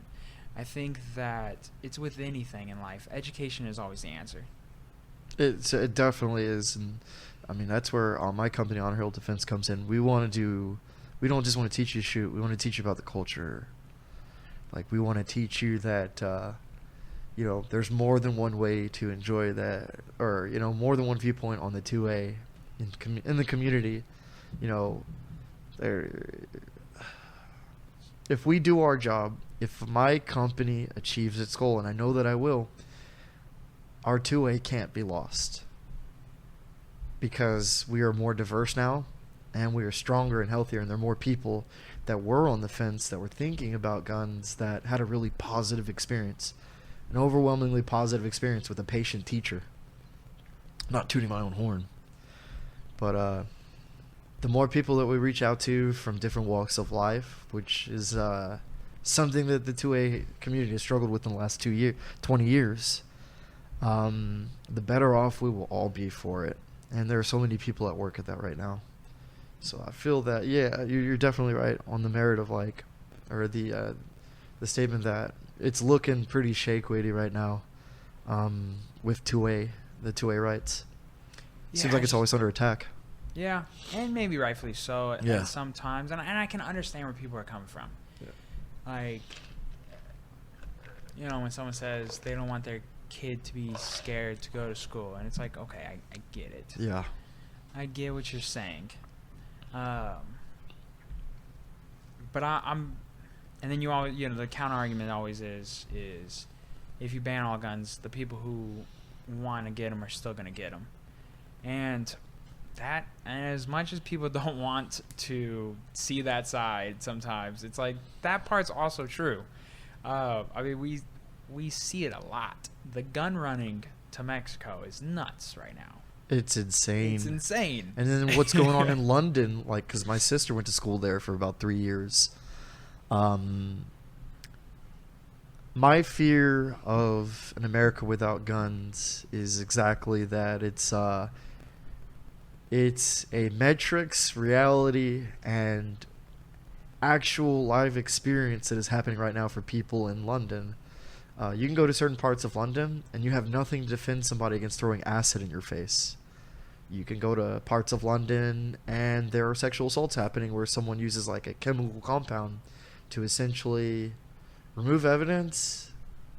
Speaker 1: I think that it's with anything in life. Education is always the answer.
Speaker 2: It definitely is, and I mean that's where my company, Honor Hill Defense, comes in. We don't just want to teach you to shoot. We want to teach you about the culture. Like we want to teach you that. There's more than one way to enjoy that, or more than one viewpoint on the 2A in the community. If we do our job, if my company achieves its goal, and I know that I will, our 2A can't be lost because we are more diverse now, and we are stronger and healthier, and there are more people that were on the fence, that were thinking about guns, that had a really positive experience. An overwhelmingly positive experience with a patient teacher. Not tooting my own horn. But the more people that we reach out to from different walks of life, which is something that the 2A community has struggled with in the last 20 years, the better off we will all be for it. And there are so many people at work at that right now. So I feel that, yeah, you're definitely right on the merit of the statement that it's looking pretty shake-weighty right now with 2A, the 2A rights. Yeah, seems like it's always under attack.
Speaker 1: Yeah, and maybe rightfully so
Speaker 2: at
Speaker 1: some times. And I can understand where people are coming from. Yeah. Like, when someone says they don't want their kid to be scared to go to school, and it's like, okay, I get it.
Speaker 2: Yeah.
Speaker 1: I get what you're saying. But I'm... And then you always, the counter argument always is if you ban all guns, the people who want to get them are still going to get them. And as much as people don't want to see that side sometimes, it's like that part's also true. I mean, we see it a lot. The gun running to Mexico is nuts right now.
Speaker 2: It's insane.
Speaker 1: It's insane.
Speaker 2: And then what's going on in London, because my sister went to school there for about 3 years. My fear of an America without guns is exactly that. It's a metrics, reality, and actual live experience that is happening right now for people in London. You can go to certain parts of London and you have nothing to defend somebody against throwing acid in your face. You can go to parts of London and there are sexual assaults happening where someone uses like a chemical compound to essentially remove evidence,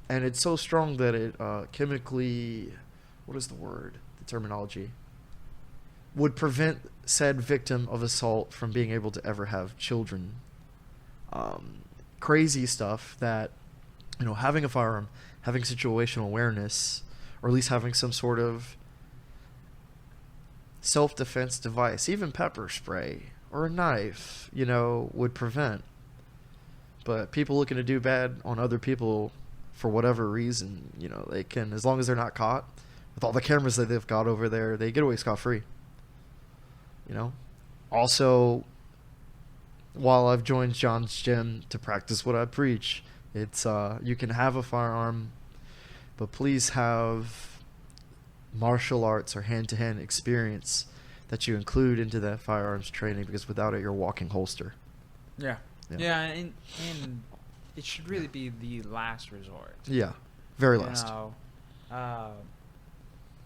Speaker 2: and it's so strong that it chemically, what is the word, the terminology, would prevent said victim of assault from being able to ever have children. Crazy stuff that, having a firearm, having situational awareness, or at least having some sort of self-defense device, even pepper spray or a knife, would prevent. But people looking to do bad on other people for whatever reason, they can, as long as they're not caught, with all the cameras that they've got over there, they get away scot-free. Also, while I've joined John's gym to practice what I preach, it's you can have a firearm, but please have martial arts or hand-to-hand experience that you include into that firearms training, because without it, you're a walking holster.
Speaker 1: Yeah. Yeah, and it should really be the last resort.
Speaker 2: Yeah, very last.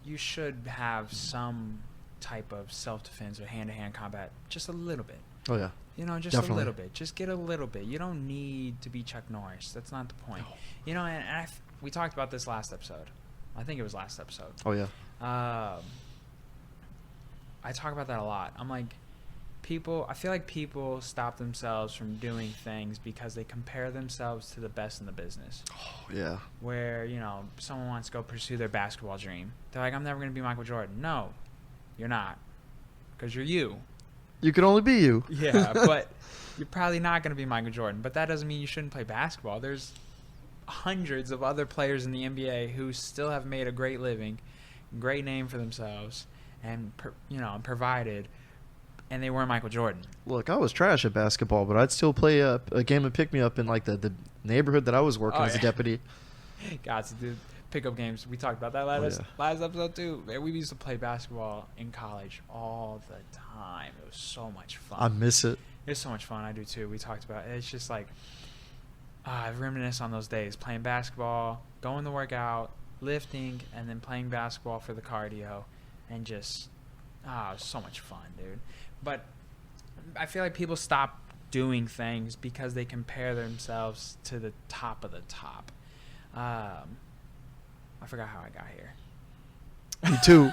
Speaker 1: You should have some type of self-defense or hand-to-hand combat, just a little bit.
Speaker 2: Oh, yeah.
Speaker 1: Just definitely. A little bit. Just get a little bit. You don't need to be Chuck Norris. That's not the point. No. And we talked about this last episode. I think it was last episode.
Speaker 2: Oh, yeah.
Speaker 1: I talk about that a lot. I'm like, I feel like people stop themselves from doing things because they compare themselves to the best in the business.
Speaker 2: Oh, yeah.
Speaker 1: Where, someone wants to go pursue their basketball dream. They're like, I'm never going to be Michael Jordan. No, you're not. Because you're you.
Speaker 2: You can only be you.
Speaker 1: Yeah, but you're probably not going to be Michael Jordan. But that doesn't mean you shouldn't play basketball. There's hundreds of other players in the NBA who still have made a great living, great name for themselves, and provided, and they weren't Michael Jordan.
Speaker 2: Look, I was trash at basketball, but I'd still play a game of pick-me-up in like the neighborhood that I was working as a deputy.
Speaker 1: Got to do pickup games. We talked about that last episode too. Man, we used to play basketball in college all the time. It was so much fun.
Speaker 2: I miss it.
Speaker 1: It's so much fun. I do too. We talked about it. It's just like I reminisce on those days playing basketball, going to work out, lifting, and then playing basketball for the cardio, and just it was so much fun, dude. But I feel like people stop doing things because they compare themselves to the top of the top. I forgot how I got here.
Speaker 2: Me too.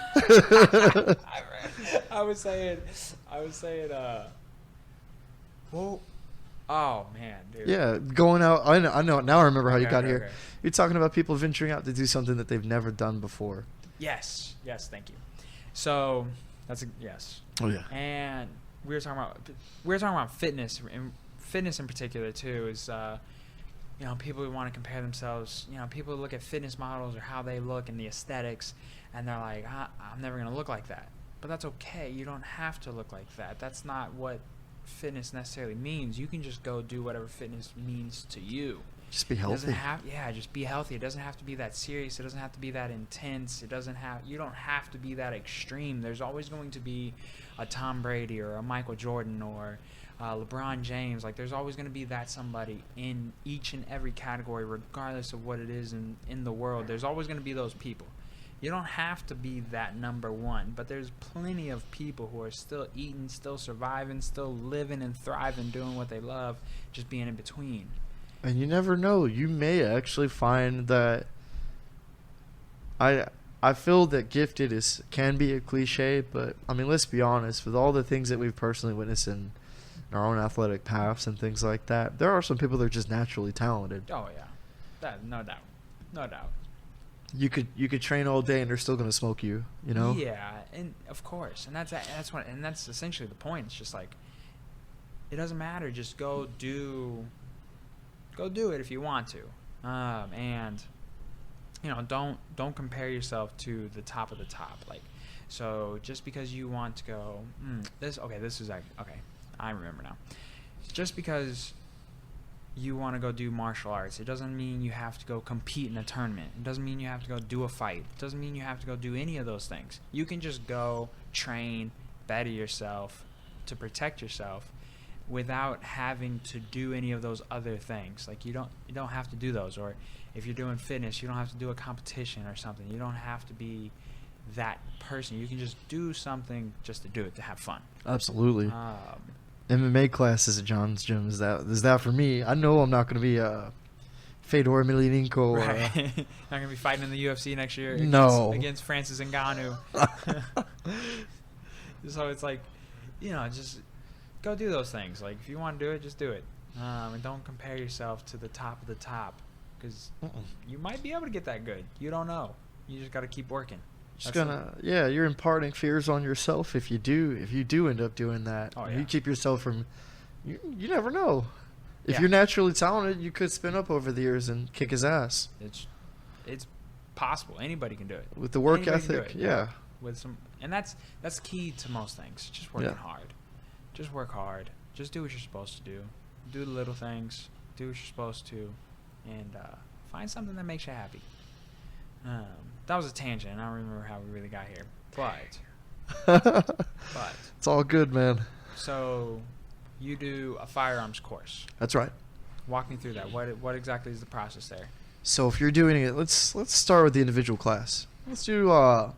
Speaker 1: I was saying, well, oh man, dude.
Speaker 2: Yeah, going out. I know. Now I remember how you got here.
Speaker 1: Okay.
Speaker 2: You're talking about people venturing out to do something that they've never done before.
Speaker 1: Yes, thank you. So that's yes.
Speaker 2: Oh yeah.
Speaker 1: And we were talking about fitness, and fitness in particular too is people who want to compare themselves. People who look at fitness models or how they look and the aesthetics, and they're like, I'm never gonna look like that. But that's okay. You don't have to look like that. That's not what fitness necessarily means. You can just go do whatever fitness means to you.
Speaker 2: Just be healthy.
Speaker 1: Just be healthy. It doesn't have to be that serious. It doesn't have to be that intense. You don't have to be that extreme. There's always going to be a Tom Brady or a Michael Jordan or LeBron James. Like, there's always going to be that somebody in each and every category, regardless of what it is in the world. There's always going to be those people. You don't have to be that number one, but there's plenty of people who are still eating, still surviving, still living and thriving, doing what they love, just being in between.
Speaker 2: And you never know. You may actually find that I feel that gifted can be a cliche, but I mean, let's be honest. With all the things that we've personally witnessed in our own athletic paths and things like that, there are some people that are just naturally talented.
Speaker 1: Oh yeah, no doubt.
Speaker 2: You could train all day and they're still gonna smoke you.
Speaker 1: Yeah, and of course, and that's essentially the point. It's just like, it doesn't matter. Just go do it if you want to, and don't compare yourself to the top of the top. Like, so just because you want to go I remember now. Just because you want to go do martial arts, it doesn't mean you have to go compete in a tournament. It doesn't mean you have to go do a fight. It doesn't mean you have to go do any of those things. You can just go train, better yourself, to protect yourself, without having to do any of those other things. Like, you don't have to do those. Or if you're doing fitness, you don't have to do a competition or something. You don't have to be that person. You can just do something just to do it, to have fun.
Speaker 2: Absolutely. MMA classes at John's gym is that for me. I know I'm not going to be a Fedor Emelianenko.
Speaker 1: Right. Not going to be fighting in the UFC next year against Francis Ngannou. So it's like, just go do those things. Like, if you want to do it, just do it. And don't compare yourself to the top of the top, because you might be able to get that good. You don't know. You just got to keep working.
Speaker 2: You're imparting fears on yourself if you do end up doing that.
Speaker 1: Oh, yeah.
Speaker 2: You keep yourself from, you never know. If you're naturally talented, you could spin up over the years and kick his ass.
Speaker 1: It's possible. Anybody can do it.
Speaker 2: With the work ethic, yeah.
Speaker 1: And that's key to most things. Just working hard. Just work hard. Just do what you're supposed to do. Do the little things. Do what you're supposed to, and find something that makes you happy. That was a tangent. I don't remember how we really got here, but
Speaker 2: it's all good, man.
Speaker 1: So, you do a firearms course.
Speaker 2: That's right.
Speaker 1: Walk me through that. What exactly is the process there?
Speaker 2: So if you're doing it, let's start with the individual class. Let's do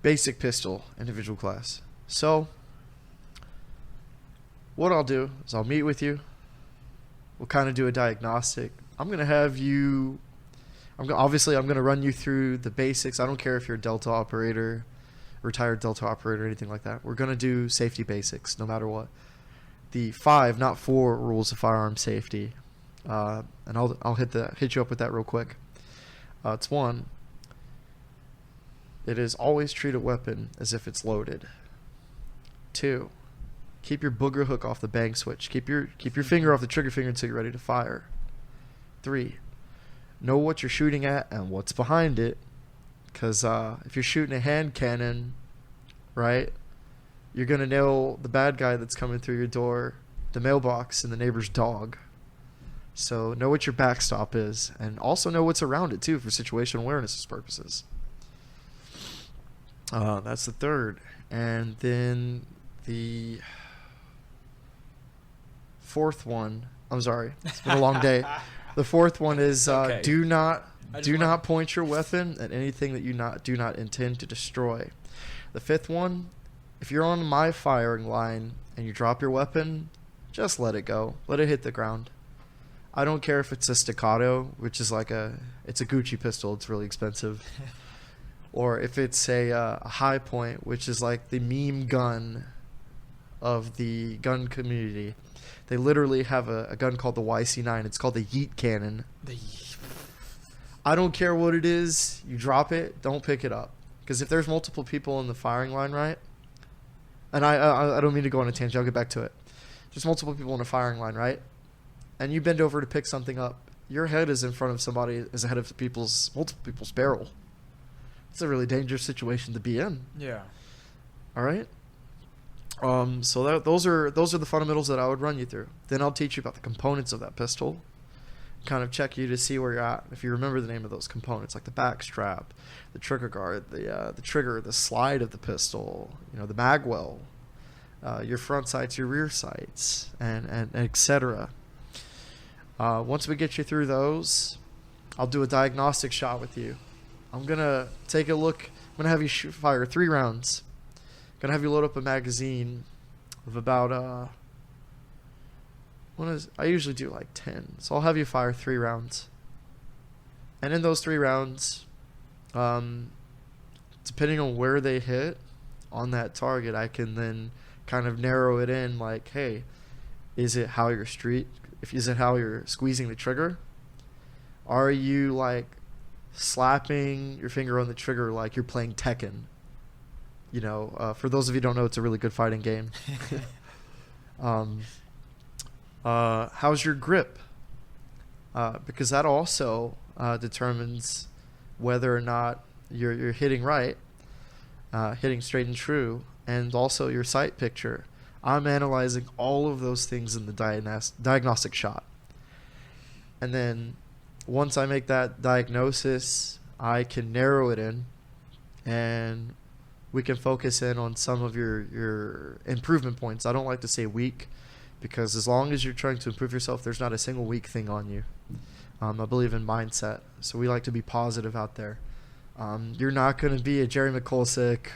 Speaker 2: basic pistol individual class. So what I'll do is I'll meet with you. We'll kind of do a diagnostic. I'm going to have you... I'm going to run you through the basics. I don't care if you're a Delta operator, retired Delta operator, or anything like that. We're going to do safety basics no matter what. The 5, not 4 rules of firearm safety. And I'll hit you up with that real quick. It's 1. It is always treat a weapon as if it's loaded. 2. keep your booger hook off the bang switch. Keep your finger off the trigger finger until you're ready to fire. 3, know what you're shooting at and what's behind it. Because if you're shooting a hand cannon, right, you're going to nail the bad guy that's coming through your door, the mailbox, and the neighbor's dog. So know what your backstop is, and also know what's around it too for situational awareness purposes. That's the 3rd. And then the 4th one, I'm sorry, it's been a long day. The 4th one is
Speaker 1: Okay.
Speaker 2: do not point your weapon at anything that you do not intend to destroy. The 5th one, if you're on my firing line and you drop your weapon, just let it go. Let it hit the ground. I don't care if it's a staccato, which is it's a Gucci pistol. It's really expensive. Or if it's a high point, which is like the meme gun of the gun community. They literally have a gun called the YC9. It's called the Yeet Cannon. I don't care what it is. You drop it, don't pick it up. Because if there's multiple people in the firing line, right? And I don't mean to go on a tangent. I'll get back to it. There's multiple people in a firing line, right? And you bend over to pick something up. Your head is in front of somebody, is ahead of multiple people's barrel. It's a really dangerous situation to be in.
Speaker 1: Yeah.
Speaker 2: All right. So those are the fundamentals that I would run you through. Then I'll teach you about the components of that pistol. Kind of check you to see where you're at. If you remember the name of those components, like the back strap, the trigger guard, the trigger, the slide of the pistol, the mag well, your front sights, your rear sights, and etc. Once we get you through those, I'll do a diagnostic shot with you. I'm gonna take a look. I'm gonna have you fire 3 rounds. Gonna have you load up a magazine of about I usually do like 10, so I'll have you fire 3 rounds. And in those 3 rounds, depending on where they hit on that target, I can then kind of narrow it in. Like, hey, is it how you're squeezing the trigger? Are you like slapping your finger on the trigger like you're playing Tekken? For those of you who don't know, it's a really good fighting game. How's your grip? Because that also determines whether or not you're hitting right, hitting straight and true, and also your sight picture. I'm analyzing all of those things in the diagnostic shot. And then once I make that diagnosis, I can narrow it in, and we can focus in on some of your improvement points. I don't like to say weak, because as long as you're trying to improve yourself, there's not a single weak thing on you. I believe in mindset, so we like to be positive out there. You're not going to be a Jerry McCulsick,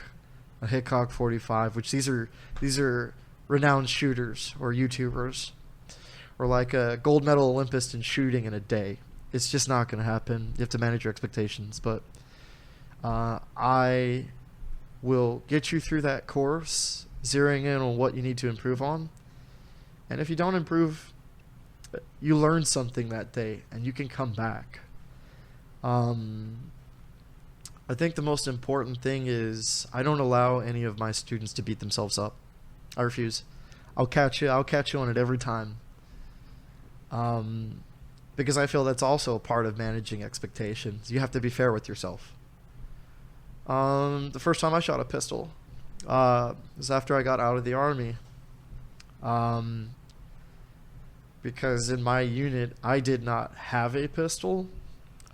Speaker 2: a Hickok 45, which these are renowned shooters or YouTubers, or like a gold medal Olympist in shooting in a day. It's just not going to happen. You have to manage your expectations. But I will get you through that course, zeroing in on what you need to improve on. And if you don't improve, you learn something that day, and you can come back. I think the most important thing is I don't allow any of my students to beat themselves up. I refuse. I'll catch you on it every time. Because I feel that's also a part of managing expectations. You have to be fair with yourself. The first time I shot a pistol was after I got out of the Army. Because in my unit, I did not have a pistol.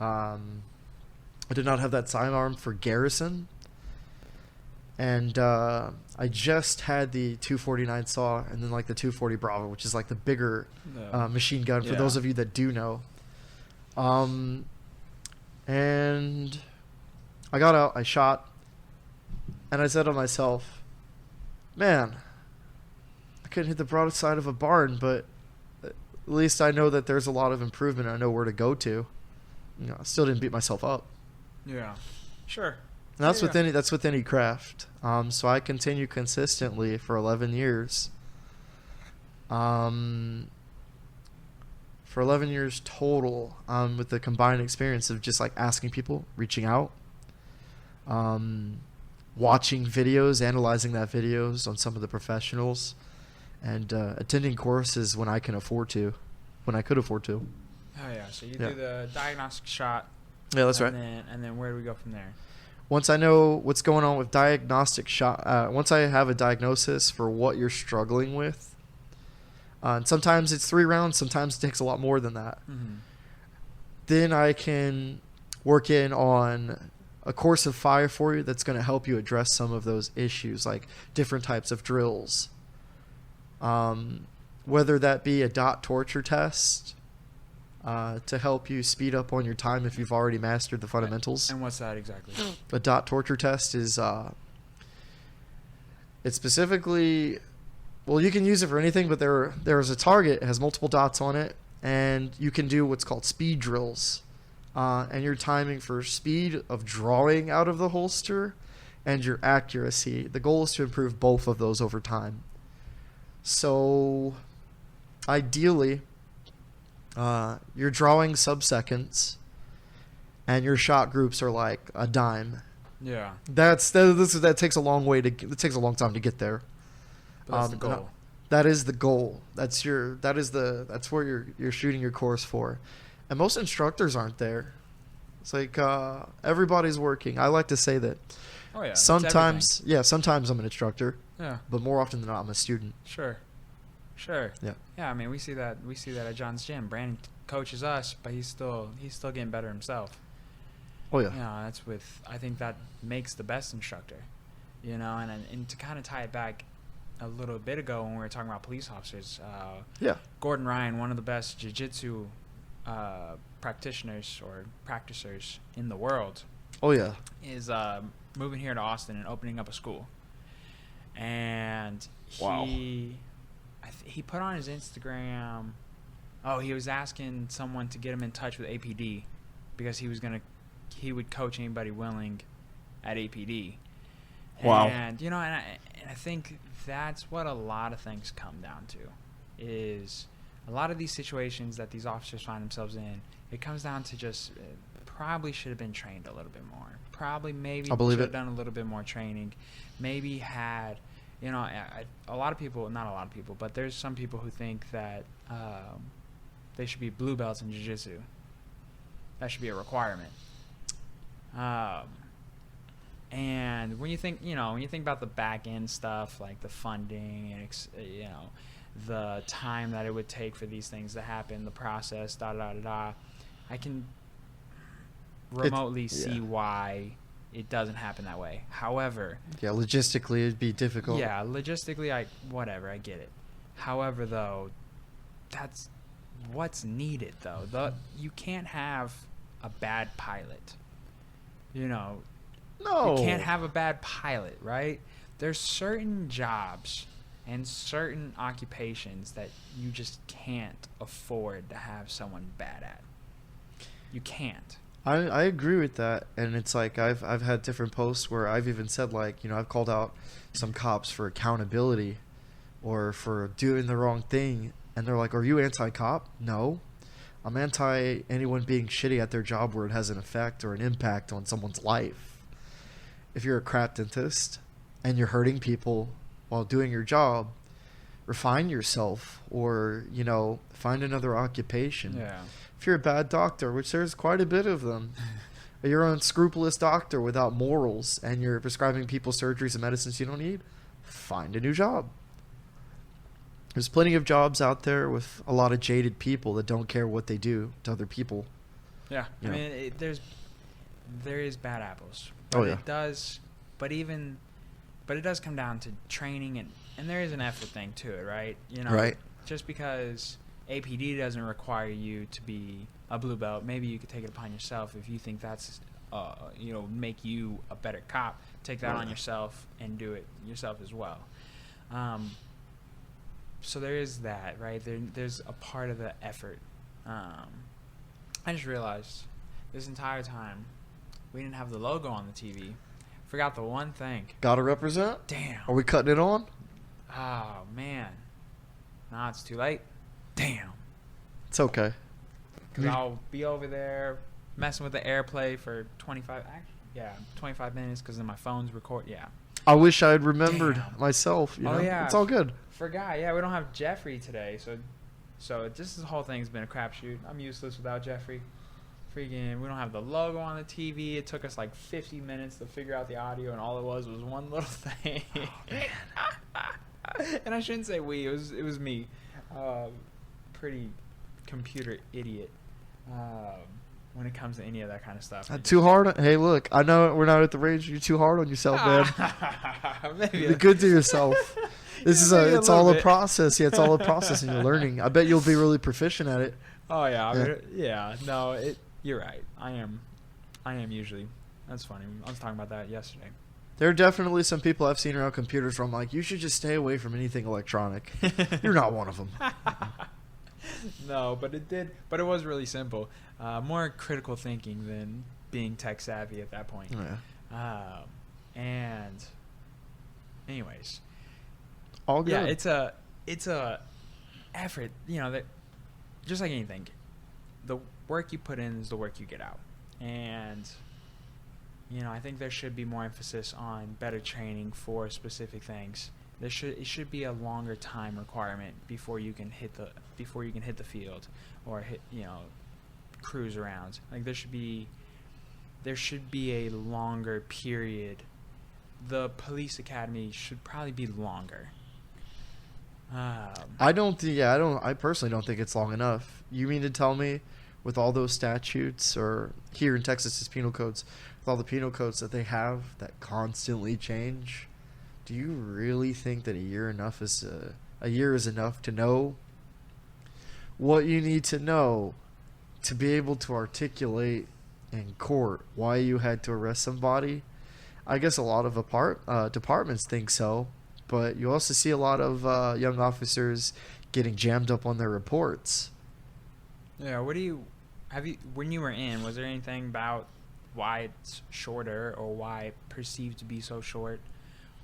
Speaker 2: I did not have that sidearm for garrison. And I just had the 249 SAW and then like the 240 Bravo, which is like the bigger machine gun for those of you that do know. And I got out, I shot, and I said to myself, man, I couldn't hit the broadside of a barn, but at least I know that there's a lot of improvement. I know where to go to. I still didn't beat myself up.
Speaker 1: Yeah, sure.
Speaker 2: And that's with any craft. So I continue consistently for 11 years. For 11 years total, with the combined experience of just like asking people, reaching out, watching videos, analyzing that videos on some of the professionals, and attending courses when I could afford to.
Speaker 1: Oh yeah, so you
Speaker 2: Yeah.
Speaker 1: do the diagnostic shot.
Speaker 2: Yeah, that's right.
Speaker 1: And then where do we go from there?
Speaker 2: Once I know what's going on with diagnostic shot, once I have a diagnosis for what you're struggling with, and sometimes it's 3 rounds, sometimes it takes a lot more than that.
Speaker 1: Mm-hmm.
Speaker 2: Then I can work in on a course of fire for you that's going to help you address some of those issues, like different types of drills. Whether that be a dot torture test to help you speed up on your time if you've already mastered the fundamentals.
Speaker 1: And what's that exactly?
Speaker 2: A dot torture test is it's specifically, well, you can use it for anything, but there's a target, it has multiple dots on it, and you can do what's called speed drills. And your timing for speed of drawing out of the holster and your accuracy. The goal is to improve both of those over time. So ideally, you're drawing sub-seconds and your shot groups are like a dime.
Speaker 1: Yeah.
Speaker 2: That takes a long way to it takes a long time to get there.
Speaker 1: But that's the goal.
Speaker 2: That is the goal. That's where you're shooting your course for. And most instructors aren't there. It's like everybody's working. I like to say that.
Speaker 1: Oh yeah.
Speaker 2: Sometimes I'm an instructor,
Speaker 1: Yeah.
Speaker 2: but more often than not, I'm a student.
Speaker 1: Sure.
Speaker 2: Yeah.
Speaker 1: Yeah. I mean, we see that at John's gym. Brandon coaches us, but he's still getting better himself.
Speaker 2: Oh yeah.
Speaker 1: You know, I think that makes the best instructor. You know, and to kind of tie it back a little bit ago when we were talking about police officers.
Speaker 2: Yeah.
Speaker 1: Gordon Ryan, one of the best jiu-jitsu practitioners or practicers in the world,
Speaker 2: Oh yeah.
Speaker 1: is moving here to Austin and opening up a school. And
Speaker 2: Wow.
Speaker 1: he put on his Instagram, he was asking someone to get him in touch with APD because he would coach anybody willing at APD.
Speaker 2: Wow.
Speaker 1: And you know, and I think that's what a lot of things come down to, is a lot of these situations that these officers find themselves in. It comes down to just probably should have been trained a little bit more. Maybe should have done a little bit more training. Maybe had, you know, a lot of people, not a lot of people, but there's some people who think that they should be blue belts in jiu-jitsu. That should be a requirement. And when you think about the back end stuff, like the funding and the time that it would take for these things to happen, the process, I can remotely see why it doesn't happen that way. However,
Speaker 2: yeah, logistically it'd be difficult.
Speaker 1: Yeah, logistically, I get it. However, though, that's what's needed, though. You can't have a bad pilot. You know,
Speaker 2: No.
Speaker 1: you can't have a bad pilot, right? There's certain jobs and certain occupations that you just can't afford to have someone bad at. You can't.
Speaker 2: I agree with that, and it's like I've had different posts where I've even said, like, you know, I've called out some cops for accountability or for doing the wrong thing, and they're like, "Are you anti-cop?" No, I'm anti anyone being shitty at their job where it has an effect or an impact on someone's life. If you're a crap dentist and you're hurting people while doing your job, refine yourself, or, you know, find another occupation.
Speaker 1: Yeah.
Speaker 2: If you're a bad doctor, which there's quite a bit of them, or you're an unscrupulous doctor without morals and you're prescribing people surgeries and medicines you don't need, find a new job. There's plenty of jobs out there with a lot of jaded people that don't care what they do to other people.
Speaker 1: Yeah.
Speaker 2: You
Speaker 1: I
Speaker 2: know.
Speaker 1: mean, there is bad apples.
Speaker 2: Oh,
Speaker 1: But
Speaker 2: yeah.
Speaker 1: it does, but it does come down to training, and there is an effort thing to it, right? You know,
Speaker 2: Right.
Speaker 1: Just because APD doesn't require you to be a blue belt, maybe you could take it upon yourself if you think that's, make you a better cop. Take that on yourself and do it yourself as well. So there is that, right? There's a part of the effort. I just realized this entire time we didn't have the logo on the TV. Forgot the one thing.
Speaker 2: Gotta represent?
Speaker 1: Damn.
Speaker 2: Are we cutting it on?
Speaker 1: Oh, man. Nah, it's too late. Damn.
Speaker 2: It's okay.
Speaker 1: Because I'll be over there messing with the AirPlay for 25 minutes because then my phone's record. Yeah.
Speaker 2: I wish I had remembered myself.
Speaker 1: Oh, yeah.
Speaker 2: It's all good.
Speaker 1: Forgot. Yeah, we don't have Jeffrey today, so this whole thing's been a crapshoot. I'm useless without Jeffrey. Freaking, we don't have the logo on the TV. It took us like 50 minutes to figure out the audio, and all it was one little thing. Oh, man. And I shouldn't say we. It was me. Pretty computer idiot. When it comes to any of that kind of stuff.
Speaker 2: Too hard? Hey, look, I know we're not at the range. You're too hard on yourself, man.
Speaker 1: Maybe
Speaker 2: be good to yourself. It's all a process. Yeah, it's all a process, and you're learning. I bet you'll be really proficient at it.
Speaker 1: Oh yeah, yeah. No, you're right. I am usually. That's funny. I was talking about that yesterday.
Speaker 2: There are definitely some people I've seen around computers where I'm like, you should just stay away from anything electronic. You're not one of them.
Speaker 1: No, but it was really simple. More critical thinking than being tech savvy at that point.
Speaker 2: Yeah.
Speaker 1: And anyways,
Speaker 2: all good.
Speaker 1: Yeah, it's a effort. That just like anything, the work you put in is the work you get out. And I think there should be more emphasis on better training for specific things. It should be a longer time requirement before you can hit the field or cruise around. Like there should be a longer period. The police academy should probably be longer.
Speaker 2: I personally don't think it's long enough. You mean to tell me with all those statutes, or here in Texas, it's penal codes, with all the penal codes that they have that constantly change, do you really think that a year is enough to know what you need to know to be able to articulate in court why you had to arrest somebody? I guess a lot of departments think so, but you also see a lot of young officers getting jammed up on their reports.
Speaker 1: Yeah, when you were in, was there anything about why it's shorter or why it perceived to be so short?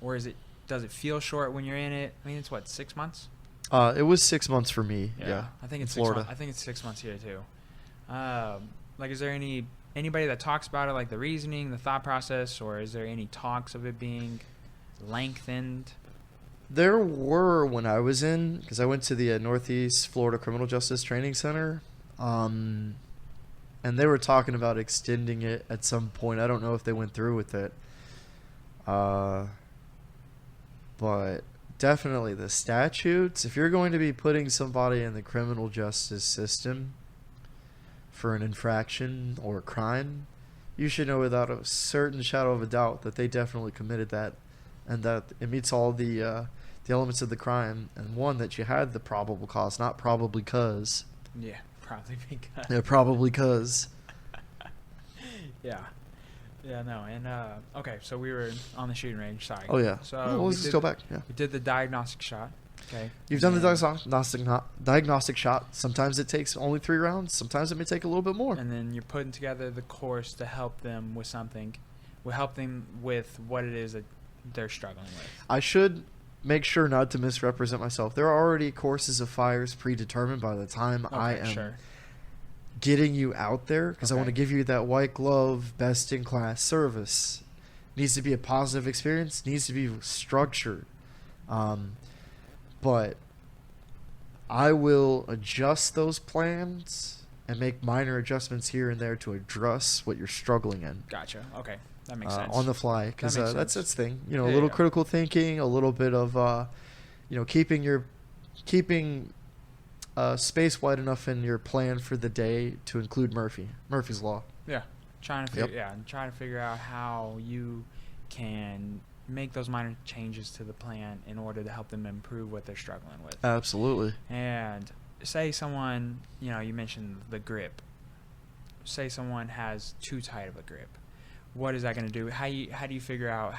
Speaker 1: Or does it feel short when you're in it? I mean, it's what, 6 months?
Speaker 2: It was 6 months for me. Yeah.
Speaker 1: I think it's
Speaker 2: Florida.
Speaker 1: 6 months. I think it's 6 months here too. Is there anybody that talks about it, like the reasoning, the thought process, or is there any talks of it being lengthened?
Speaker 2: There were when I was in, because I went to the Northeast Florida Criminal Justice Training Center, and they were talking about extending it at some point. I don't know if they went through with it. But definitely the statutes, if you're going to be putting somebody in the criminal justice system for an infraction or a crime, you should know without a certain shadow of a doubt that they definitely committed that, and that it meets all the elements of the crime, and one, that you had the probable cause, not probably cause.
Speaker 1: Yeah, probably because.
Speaker 2: Yeah, probably cause.
Speaker 1: Yeah. Yeah, no, and okay, so we were on the shooting range. Sorry.
Speaker 2: Oh yeah.
Speaker 1: So
Speaker 2: let's just go back. Yeah.
Speaker 1: We did the diagnostic shot. Okay.
Speaker 2: You've done the diagnostic shot. Sometimes it takes only 3 rounds. Sometimes it may take a little bit more.
Speaker 1: And then you're putting together the course to help them with something. We'll help them with what it is that they're struggling with.
Speaker 2: I should make sure not to misrepresent myself. There are already courses of fires predetermined by the time I am getting you out there, because I want to give you that white glove, best in class service. Needs to be a positive experience. Needs to be structured. But I will adjust those plans and make minor adjustments here and there to address what you're struggling in.
Speaker 1: Gotcha. Okay, that makes sense.
Speaker 2: On the fly, because that's the thing. A
Speaker 1: Yeah,
Speaker 2: little critical thinking, a little bit of keeping space wide enough in your plan for the day to include Murphy's Law.
Speaker 1: Yeah, trying to figure out how you can make those minor changes to the plan in order to help them improve what they're struggling with.
Speaker 2: Absolutely.
Speaker 1: And say someone, you mentioned the grip. Say someone has too tight of a grip. What is that going to do? How do you figure out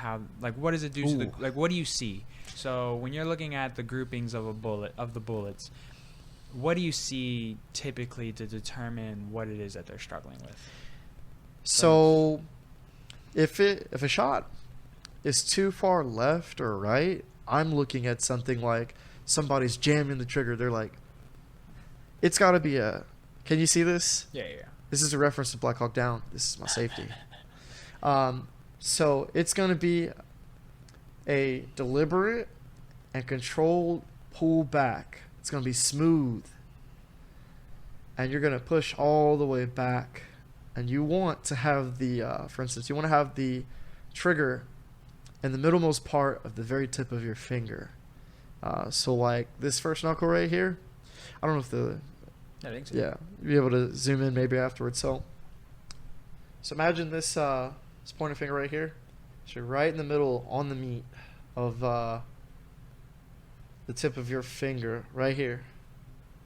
Speaker 1: what does it do to the, what do you see? So when you're looking at the groupings of the bullets, what do you see typically to determine what it is that they're struggling with?
Speaker 2: So if a shot is too far left or right, I'm looking at something like somebody's jamming the trigger. They're like, it's got to be can you see this?
Speaker 1: Yeah.
Speaker 2: This is a reference to Black Hawk Down. This is my safety. So it's going to be a deliberate and controlled pull back. It's going to be smooth. And you're going to push all the way back. And you want to have the, for instance, you want to have the trigger in the middlemost part of the very tip of your finger. So like this first knuckle right here, I don't know if the,
Speaker 1: I think so.
Speaker 2: yeah, you'll be able to zoom in maybe afterwards. So imagine this pointer finger right here. So right in the middle on the meat of the tip of your finger right here.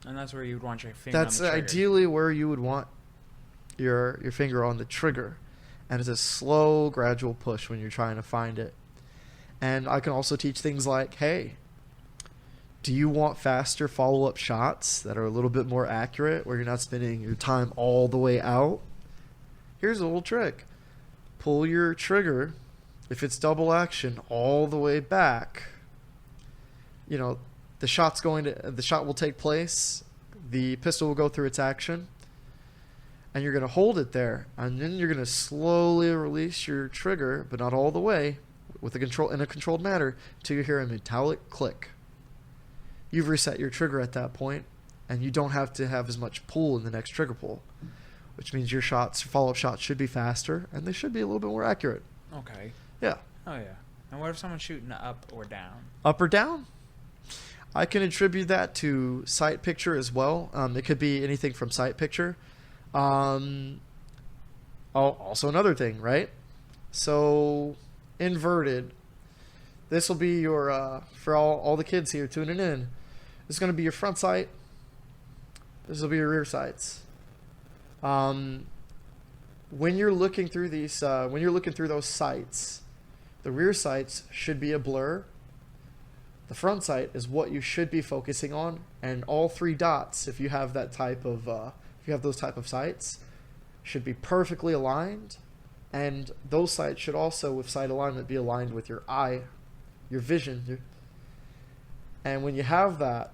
Speaker 1: And that's where you'd want your finger
Speaker 2: That's
Speaker 1: on the trigger.
Speaker 2: ideally where you would want your finger on the trigger. And it's a slow, gradual push when you're trying to find it. And I can also teach things like, hey, do you want faster follow-up shots that are a little bit more accurate where you're not spending your time all the way out? Here's a little trick. Pull your trigger, if it's double action, all the way back. You know, the shot will take place, the pistol will go through its action, and you're going to hold it there, and then you're going to slowly release your trigger, but not all the way, in a controlled manner, till you hear a metallic click. You've reset your trigger at that point, and you don't have to have as much pull in the next trigger pull, which means your follow-up shots should be faster, and they should be a little bit more accurate.
Speaker 1: Okay.
Speaker 2: Yeah.
Speaker 1: Oh, yeah. And what if someone's shooting up or down?
Speaker 2: Up or down? I can attribute that to sight picture as well. It could be anything from sight picture. Also another thing, right? So inverted. This will be your, for all the kids here tuning in, this is going to be your front sight. This will be your rear sights. When you're looking through those sights, the rear sights should be a blur. The front sight is what you should be focusing on, and all three dots, if you have those type of sights, should be perfectly aligned, and those sights should also, with sight alignment, be aligned with your eye, your vision. And when you have that,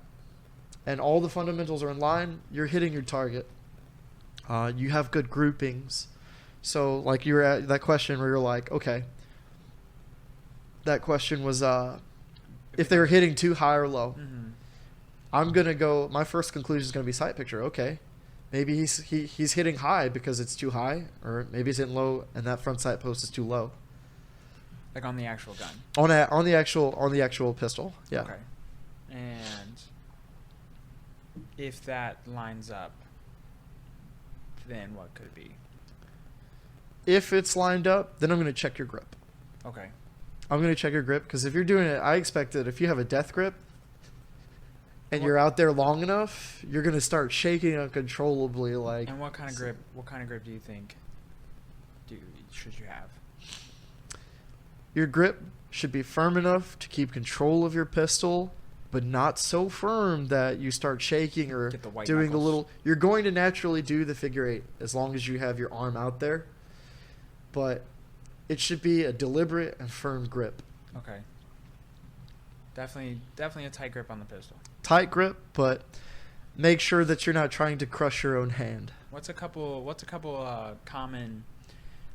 Speaker 2: and all the fundamentals are in line, you're hitting your target. You have good groupings. So, like you were at that question where you're like, okay, that question was if they were hitting too high or low.
Speaker 1: Mm-hmm.
Speaker 2: I'm gonna go. My first conclusion is gonna be sight picture. Okay, maybe he's hitting high because it's too high, or maybe he's hitting low and that front sight post is too low.
Speaker 1: Like on the actual gun.
Speaker 2: On the actual pistol. Yeah.
Speaker 1: Okay. And if that lines up, then what could it be?
Speaker 2: If it's lined up, then I'm gonna check your grip.
Speaker 1: Okay.
Speaker 2: I'm going to check your grip because if you're doing it, I expect that if you have a death grip and you're out there long enough, you're going to start shaking uncontrollably. Like.
Speaker 1: And what kind of grip? What kind of grip do you think should you have?
Speaker 2: Your grip should be firm enough to keep control of your pistol, but not so firm that you start shaking or doing a little. You're going to naturally do the figure eight as long as you have your arm out there, but it should be a deliberate and firm grip.
Speaker 1: Okay. Definitely a tight grip on the pistol.
Speaker 2: Tight grip, but make sure that you're not trying to crush your own hand.
Speaker 1: What's a couple common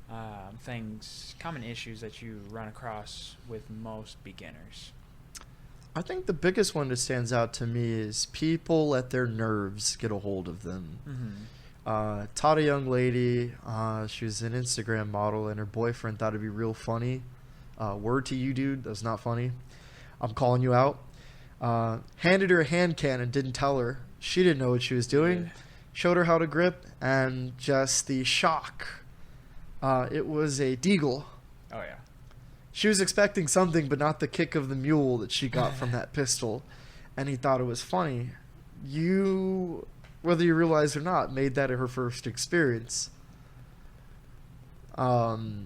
Speaker 1: common issues that you run across with most beginners?
Speaker 2: I think the biggest one that stands out to me is people let their nerves get a hold of them.
Speaker 1: Mm-hmm.
Speaker 2: Taught a young lady, she was an Instagram model, and her boyfriend thought it'd be real funny. Word to you, dude, that's not funny. I'm calling you out. Handed her a hand cannon, didn't tell her. She didn't know what she was doing.
Speaker 1: Yeah.
Speaker 2: Showed her how to grip, and just the shock. It was a deagle.
Speaker 1: Oh, yeah.
Speaker 2: She was expecting something, but not the kick of the mule that she got from that pistol. And he thought it was funny. You, whether you realize or not, made that her first experience. We'll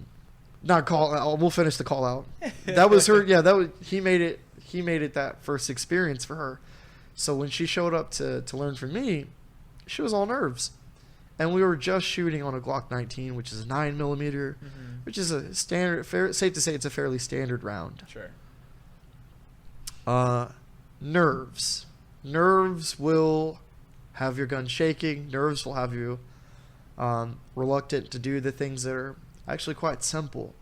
Speaker 2: finish the call out. That was her. Yeah, he made it that first experience for her. So when she showed up to learn from me, she was all nerves. And we were just shooting on a Glock 19, which is a 9mm,
Speaker 1: Mm-hmm.
Speaker 2: which is a standard. Safe to say, it's a fairly standard round.
Speaker 1: Sure.
Speaker 2: Nerves. Nerves will have your gun shaking. Nerves will have you reluctant to do the things that are actually quite simple.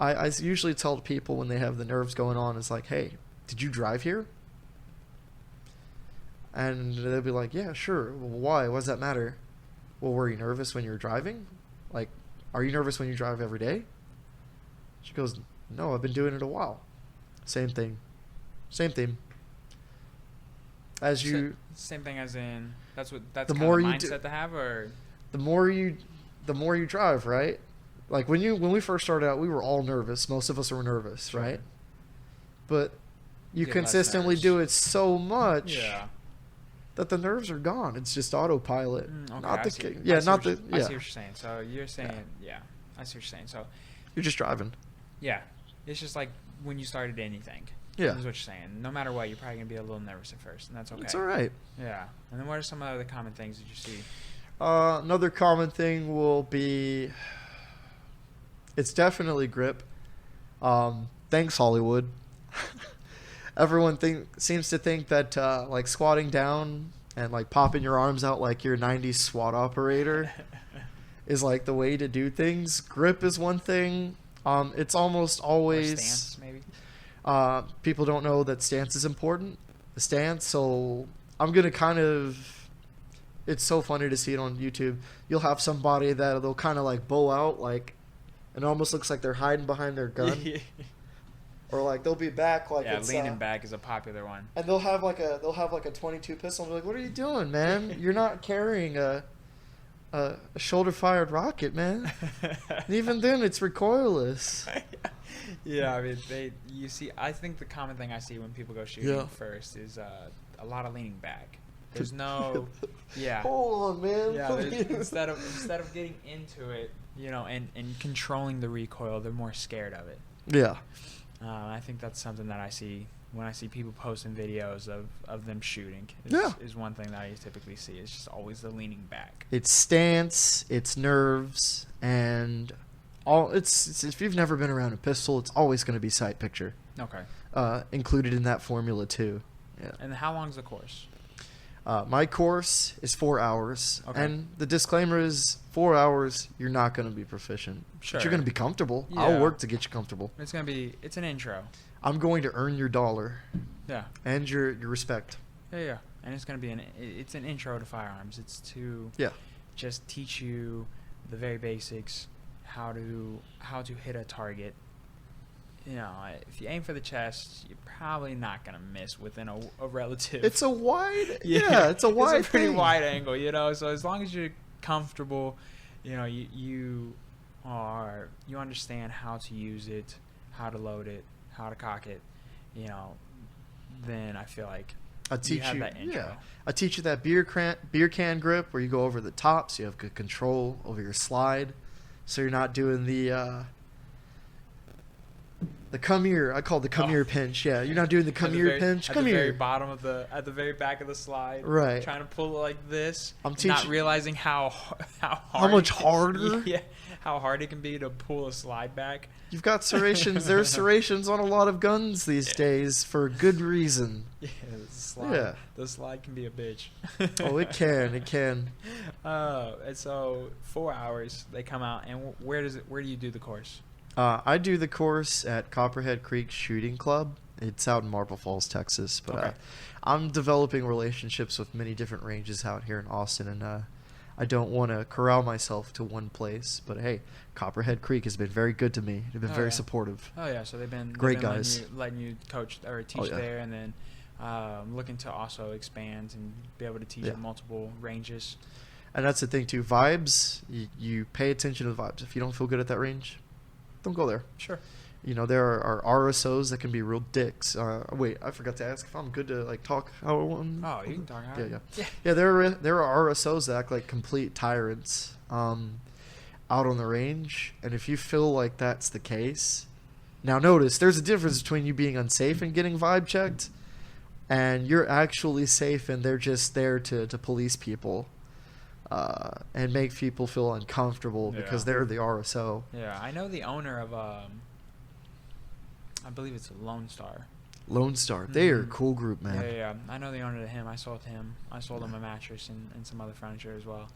Speaker 2: I usually tell people when they have the nerves going on, is like, hey, did you drive here? And they'll be like, yeah, sure. Well, why? What does that matter? Well, were you nervous when you were driving? Like, are you nervous when you drive every day? She goes, no, I've been doing it a while. Same thing. Same thing. As you...
Speaker 1: Same thing as in, that's the
Speaker 2: kind
Speaker 1: of mindset to have, or... The more you
Speaker 2: drive, right? Like, when we first started out, we were all nervous. Most of us were nervous, sure. Right? But you consistently do it so much... Yeah. That the nerves are gone. It's just autopilot.
Speaker 1: Okay,
Speaker 2: not the
Speaker 1: see.
Speaker 2: Yeah, not
Speaker 1: the.
Speaker 2: the.
Speaker 1: I
Speaker 2: Yeah.
Speaker 1: see what you're saying. So you're saying, yeah. I see what you're saying. So
Speaker 2: you're just driving.
Speaker 1: Yeah, it's just like when you started anything.
Speaker 2: Yeah.
Speaker 1: That's what you're saying. No matter what, you're probably gonna be a little nervous at first, and that's okay.
Speaker 2: It's all right.
Speaker 1: Yeah. And then what are some other common things that you see?
Speaker 2: Another common thing will be. It's definitely grip. Thanks, Hollywood. Everyone seems to think that like squatting down and like popping your arms out like you're a 90s SWAT operator is like the way to do things. Grip is one thing. It's almost always...
Speaker 1: Or stance, maybe?
Speaker 2: People don't know that stance is important. The stance, so I'm going to kind of... It's so funny to see it on YouTube. You'll have somebody that they'll kind of like bow out, like, and it almost looks like they're hiding behind their gun. Or like they'll be back like
Speaker 1: yeah,
Speaker 2: it's
Speaker 1: leaning back is a popular one.
Speaker 2: And they'll have like a 22 pistol. And they're like, "What are you doing, man? You're not carrying a shoulder fired rocket, man." And even then, it's recoilless.
Speaker 1: Yeah, I mean, I think the common thing I see when people go shooting first is a lot of leaning back. There's no, yeah.
Speaker 2: Hold on, man.
Speaker 1: Yeah, instead of getting into it, and controlling the recoil, they're more scared of it.
Speaker 2: Yeah.
Speaker 1: I think that's something that I see when I see people posting videos of them shooting. Is one thing that I typically see. It's just always the leaning back.
Speaker 2: It's stance, it's nerves, and it's if you've never been around a pistol, it's always going to be sight picture.
Speaker 1: Okay.
Speaker 2: Included in that formula too. Yeah.
Speaker 1: And how long's the course?
Speaker 2: My course is 4 hours.
Speaker 1: Okay.
Speaker 2: And the disclaimer is 4 hours, you're not going to be proficient.
Speaker 1: Sure.
Speaker 2: But you're going to be comfortable.
Speaker 1: Yeah.
Speaker 2: I'll work to get you comfortable.
Speaker 1: It's an intro.
Speaker 2: I'm going to earn your dollar.
Speaker 1: Yeah.
Speaker 2: And your respect.
Speaker 1: Yeah. And it's going to be it's an intro to firearms. It's to just teach you the very basics, how to hit a target. If you aim for the chest, you're probably not gonna miss within a relative.
Speaker 2: It's a wide, it's a wide,
Speaker 1: it's a pretty
Speaker 2: thing.
Speaker 1: wide angle, So as long as you're comfortable, you understand how to use it, how to load it, how to cock it, then I feel like
Speaker 2: I teach you
Speaker 1: that intro.
Speaker 2: Yeah, I teach you that beer can grip where you go over the top, so you have good control over your slide, so you're not doing the come here. I call it the come here pinch. Yeah, you're not doing the come here pinch. Come here.
Speaker 1: At the very back of the slide.
Speaker 2: Right.
Speaker 1: Trying to pull it like this.
Speaker 2: I'm teaching.
Speaker 1: Not realizing how
Speaker 2: much harder.
Speaker 1: Yeah. How hard it can be to pull a slide back.
Speaker 2: You've got serrations. There's serrations on a lot of guns these days for good reason.
Speaker 1: Yeah. The slide can be a bitch.
Speaker 2: Oh, it can. It can.
Speaker 1: And so 4 hours they come out, and where do you do the course?
Speaker 2: I do the course at Copperhead Creek Shooting Club. It's out in Marble Falls, Texas. But
Speaker 1: okay.
Speaker 2: I'm developing relationships with many different ranges out here in Austin, and I don't want to corral myself to one place. But hey, Copperhead Creek has been very good to me. They've been very supportive.
Speaker 1: Oh yeah, so they've been
Speaker 2: guys.
Speaker 1: letting you coach or teach there, and then looking to also expand and be able to teach at multiple ranges.
Speaker 2: And that's the thing too. Vibes. You pay attention to the vibes. If you don't feel good at that range, don't go there.
Speaker 1: Sure.
Speaker 2: There are RSOs that can be real dicks. Wait, I forgot to ask if I'm good to talk.
Speaker 1: Oh, you can talk.
Speaker 2: Yeah. There are RSOs that act like complete tyrants out on the range, and if you feel like that's the case, now notice there's a difference between you being unsafe and getting vibe checked, and you're actually safe and they're just there to police people. And make people feel uncomfortable because they're the RSO.
Speaker 1: Yeah, I know the owner of, I believe it's Lone Star.
Speaker 2: Lone Star. They are a cool group, man.
Speaker 1: Yeah. I know the owner of him. I sold him. I sold him a mattress and some other furniture as well.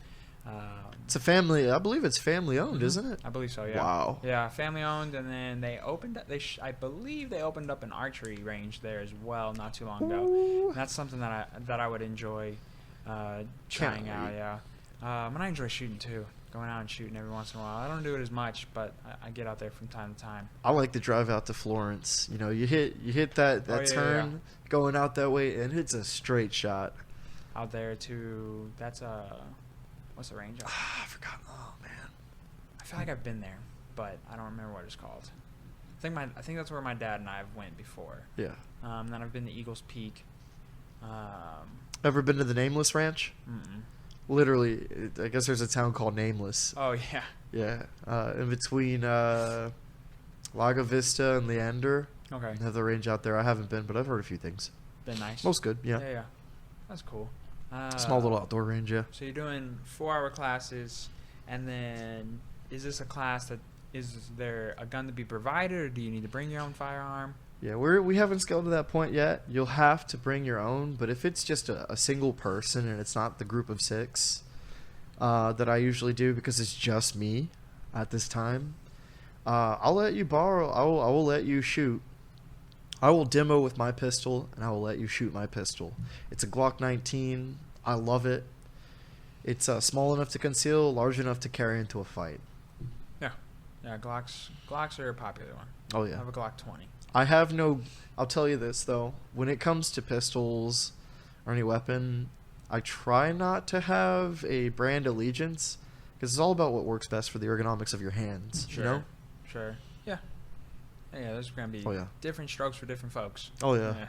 Speaker 2: It's a family. I believe it's family owned, isn't it?
Speaker 1: I believe so. Yeah.
Speaker 2: Wow.
Speaker 1: Yeah, family owned, and then they opened. I believe they opened up an archery range there as well, not too long ago.
Speaker 2: Ooh.
Speaker 1: And that's something that I would enjoy trying out. Yeah. And I enjoy shooting too. Going out and shooting every once in a while. I don't do it as much, but I get out there from time to time.
Speaker 2: I like to drive out to Florence. You know, you hit that turn going out that way, and it's a straight shot.
Speaker 1: Out there to what's the range?
Speaker 2: I forgot. Oh man.
Speaker 1: I feel like I've been there, but I don't remember what it's called. I think that's where my dad and I have went before.
Speaker 2: Yeah.
Speaker 1: Then I've been to Eagles Peak.
Speaker 2: Ever been to the Nameless Ranch?
Speaker 1: Mm-mm.
Speaker 2: Literally, I guess there's a town called Nameless.
Speaker 1: Oh yeah.
Speaker 2: Yeah. In between Lago Vista and Leander.
Speaker 1: Okay.
Speaker 2: They have the range out there. I haven't been, but I've heard a few things.
Speaker 1: Been nice.
Speaker 2: Most good. Yeah.
Speaker 1: Yeah. That's cool.
Speaker 2: Small little outdoor range. Yeah.
Speaker 1: So you're doing 4-hour classes, and then is this a class that is there a gun to be provided, or do you need to bring your own firearm?
Speaker 2: Yeah, we haven't scaled to that point yet. You'll have to bring your own, but if it's just a single person and it's not the group of 6 that I usually do because it's just me at this time, I'll let you borrow. I will let you shoot. I will demo with my pistol, and I will let you shoot my pistol. It's a Glock 19. I love it. It's small enough to conceal, large enough to carry into a fight.
Speaker 1: Yeah, Glocks are a popular one.
Speaker 2: Oh yeah.
Speaker 1: I have a Glock 20.
Speaker 2: I'll tell you this though, when it comes to pistols or any weapon, I try not to have a brand allegiance because it's all about what works best for the ergonomics of your hands.
Speaker 1: Sure.
Speaker 2: You know?
Speaker 1: Sure. Yeah. Yeah, there's gonna be different strokes for different folks.
Speaker 2: Oh yeah.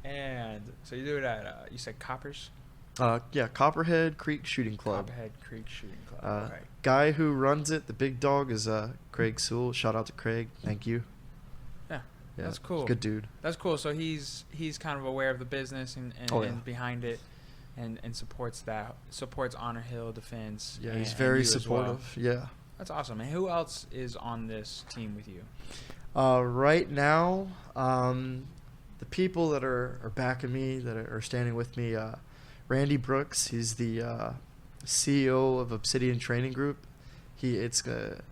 Speaker 1: And so you do it at you said Coppers?
Speaker 2: Yeah, Copperhead Creek Shooting Club.
Speaker 1: Copperhead Creek Shooting Club. Okay.
Speaker 2: Guy who runs it, the big dog, is Craig Sewell. Shout out to Craig. Thank you.
Speaker 1: Yeah, that's cool.
Speaker 2: Good dude.
Speaker 1: That's cool. So he's kind of aware of the business and behind it, and supports Honor Hill Defense.
Speaker 2: Yeah, he's very supportive. Well. Yeah.
Speaker 1: That's awesome. And who else is on this team with you?
Speaker 2: Right now, the people that are backing me, that are standing with me, Randy Brooks, he's the CEO of Obsidian Training Group. They're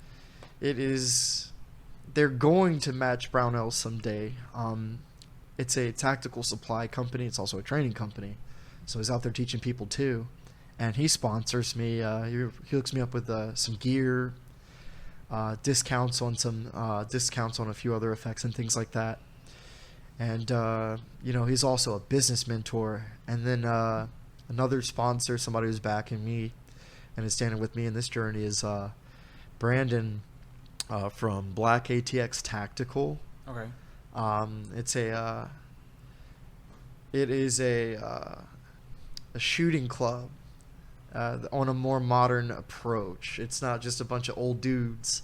Speaker 2: going to match Brownell someday. It's a tactical supply company. It's also a training company. So he's out there teaching people too. And he sponsors me. He hooks me up with some gear, discounts on a few other effects and things like that. And he's also a business mentor. And then another sponsor, somebody who's backing me and is standing with me in this journey, is Brandon from Black Atx Tactical.
Speaker 1: Okay.
Speaker 2: It is a shooting club on a more modern approach. It's not just a bunch of old dudes.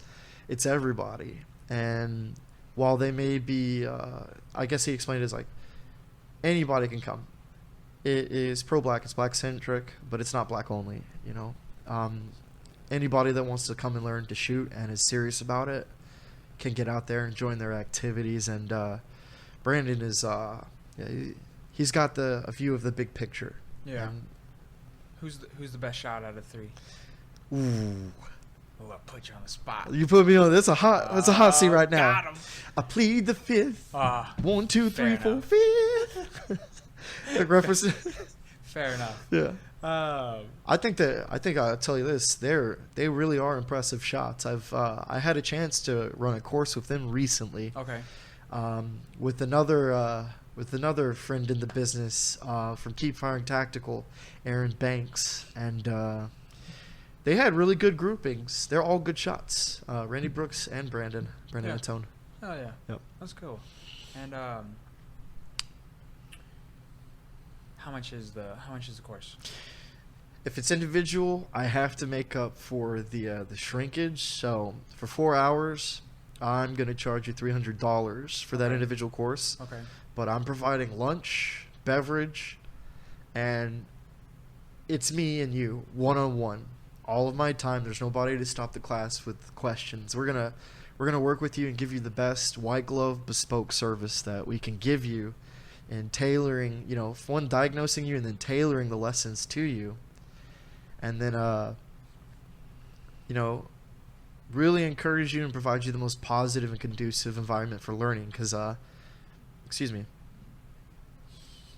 Speaker 2: It's everybody. And while they may be, I guess he explained it as like anybody can come. It is pro-black, it's black-centric, but it's not black only, Anybody that wants to come and learn to shoot and is serious about it can get out there and join their activities. And Brandon is, he's got a view of the big picture.
Speaker 1: Yeah. Who's the best shot out of 3?
Speaker 2: Ooh.
Speaker 1: Oh, I put you on the spot.
Speaker 2: You put me on. That's a hot seat right now.
Speaker 1: Got him.
Speaker 2: I plead the 5th. 1, 2, 3, 4,
Speaker 1: enough.
Speaker 2: 5th. Like reference.
Speaker 1: Fair enough.
Speaker 2: Yeah. I think I'll tell you this. They really are impressive shots. I had a chance to run a course with them recently.
Speaker 1: Okay.
Speaker 2: With another friend in the business from Keep Firing Tactical, Aaron Banks, and they had really good groupings. They're all good shots. Randy Brooks and Brandon Atone.
Speaker 1: Oh yeah.
Speaker 2: Yep.
Speaker 1: That's cool. And how much is the course?
Speaker 2: If it's individual, I have to make up for the shrinkage. So for 4 hours, I'm going to charge you $300 for that individual course.
Speaker 1: Okay.
Speaker 2: But I'm providing lunch, beverage, and it's me and you, one-on-one. All of my time. There's nobody to stop the class with questions. We're gonna work with you and give you the best white glove bespoke service that we can give you, and tailoring, diagnosing you and then tailoring the lessons to you. and then you know, really encourage you and provide you the most positive and conducive environment for learning. Because excuse me,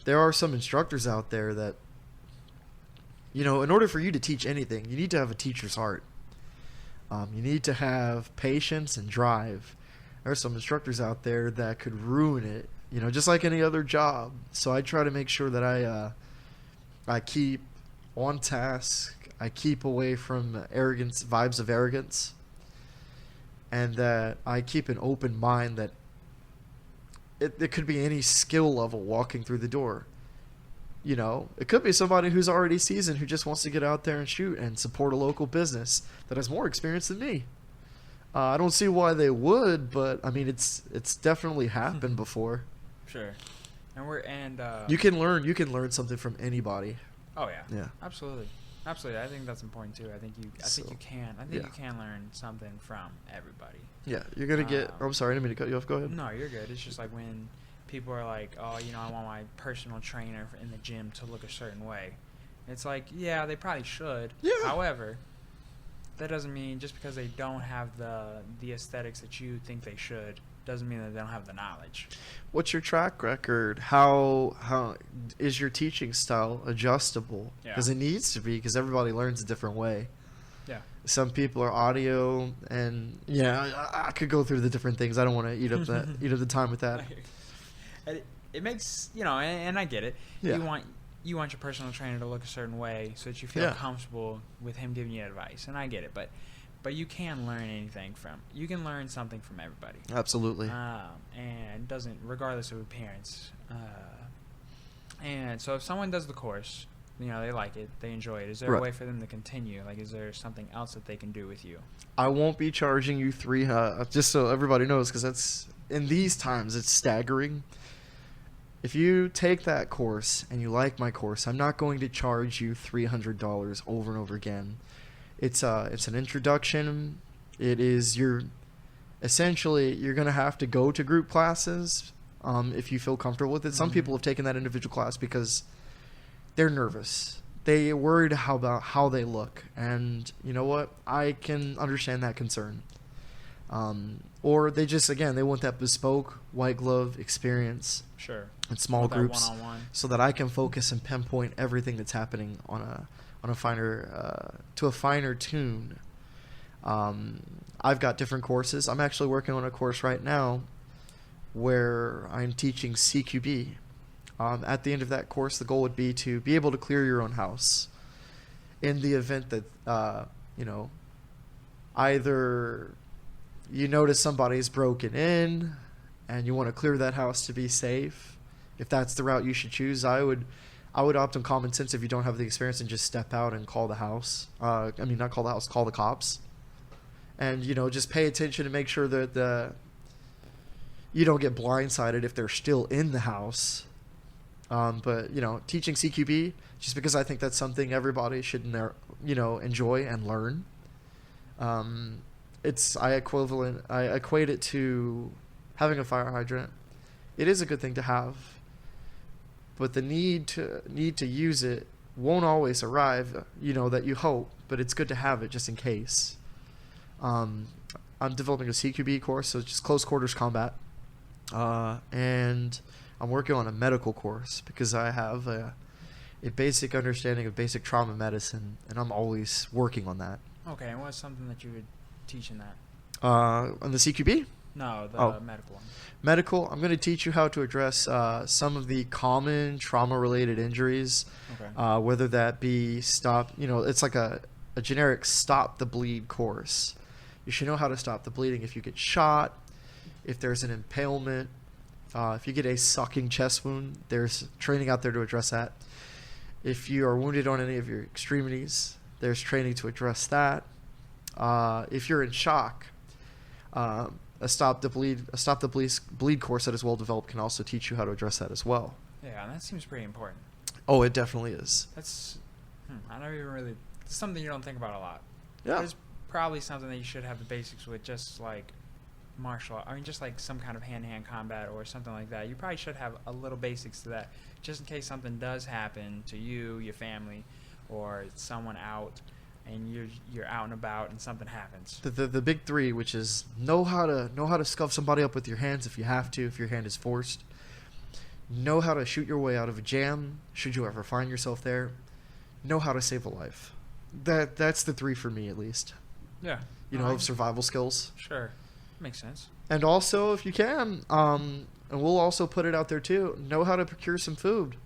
Speaker 2: there are some instructors out there that, you know, in order for you to teach anything, you need to have a teacher's heart. You need to have patience and drive. There are some instructors out there that could ruin it, you know, just like any other job. So I try to make sure that I keep on task. I keep away from arrogance, vibes of arrogance, and that I keep an open mind that it could be any skill level walking through the door. You know, it could be somebody who's already seasoned who just wants to get out there and shoot and support a local business that has more experience than me. I don't see why they would, but I mean, it's definitely happened before.
Speaker 1: Sure. And
Speaker 2: you can learn something from anybody.
Speaker 1: Oh yeah.
Speaker 2: Yeah.
Speaker 1: Absolutely. Absolutely. I think that's important too. I think you can learn something from everybody.
Speaker 2: Yeah, you're gonna get. I'm sorry, I didn't mean to cut you off. Go ahead.
Speaker 1: No, you're good. It's just like when people are like, oh, you know, I want my personal trainer in the gym to look a certain way. It's like, yeah, they probably should.
Speaker 2: Yeah.
Speaker 1: However, that doesn't mean just because they don't have the aesthetics that you think they should doesn't mean that they don't have the knowledge.
Speaker 2: What's your track record? How is your teaching style adjustable? Because it needs to be, because everybody learns a different way.
Speaker 1: Yeah.
Speaker 2: Some people are audio, and I could go through the different things. I don't want to eat up the time with that.
Speaker 1: It makes, you know, and I get it.
Speaker 2: Yeah.
Speaker 1: You want your personal trainer to look a certain way so that you feel comfortable with him giving you advice, and I get it. But you can learn you can learn something from everybody.
Speaker 2: Absolutely.
Speaker 1: And doesn't, regardless of appearance. And so if someone does the course, you know, they like it, they enjoy it, is there a way for them to continue? Like, is there something else that they can do with you?
Speaker 2: I won't be charging you just so everybody knows, because that's, in these times, it's staggering. If you take that course and you like my course, I'm not going to charge you $300 over and over again. It's an introduction. It is essentially you're going to have to go to group classes if you feel comfortable with it. Some people have taken that individual class because they're nervous. They're worried about how they look, and you know what? I can understand that concern. Or they just, again, they want that bespoke white glove experience.
Speaker 1: Sure.
Speaker 2: In small groups,
Speaker 1: one-on-one.
Speaker 2: So that I can focus and pinpoint everything that's happening on a finer tune. I've got different courses. I'm actually working on a course right now where I'm teaching CQB. At the end of that course, the goal would be to be able to clear your own house in the event that either you notice somebody's broken in and you want to clear that house to be safe. If that's the route you should choose, I would opt on common sense if you don't have the experience and just step out and call the house. Not call the house, call the cops. And, just pay attention and make sure that you don't get blindsided if they're still in the house. But, teaching CQB, just because I think that's something everybody should, enjoy and learn. I equate it to having a fire hydrant. It is a good thing to have, but the need to use it won't always arrive, that you hope, but it's good to have it just in case. I'm developing a CQB course, so it's just close quarters combat. And I'm working on a medical course because I have a basic understanding of basic trauma medicine, and I'm always working on that.
Speaker 1: Okay, and what's something that you would teach in that?
Speaker 2: On the CQB?
Speaker 1: No, the medical one.
Speaker 2: Medical, I'm going to teach you how to address some of the common trauma-related injuries, whether that be it's like a generic stop the bleed course. You should know how to stop the bleeding if you get shot, if there's an impalement, if you get a sucking chest wound, there's training out there to address that. If you are wounded on any of your extremities, there's training to address that. If you're in shock, a stop the bleed course that is well developed can also teach you how to address that as well.
Speaker 1: Yeah, and that seems pretty important.
Speaker 2: Oh, it definitely is.
Speaker 1: That's I don't even really. It's something you don't think about a lot.
Speaker 2: Yeah.
Speaker 1: There's probably something that you should have the basics with, just like just like some kind of hand-to-hand combat or something like that. You probably should have a little basics to that, just in case something does happen to you, your family, or it's someone out and you're out and about and something happens.
Speaker 2: The big three, which is know how to scuff somebody up with your hands if you have to, if your hand is forced. Know how to shoot your way out of a jam should you ever find yourself there. Know how to save a life. That's the three for me, at least.
Speaker 1: Yeah.
Speaker 2: Survival skills.
Speaker 1: Sure. Makes sense.
Speaker 2: And also, if you can, and we'll also put it out there too, know how to procure some food.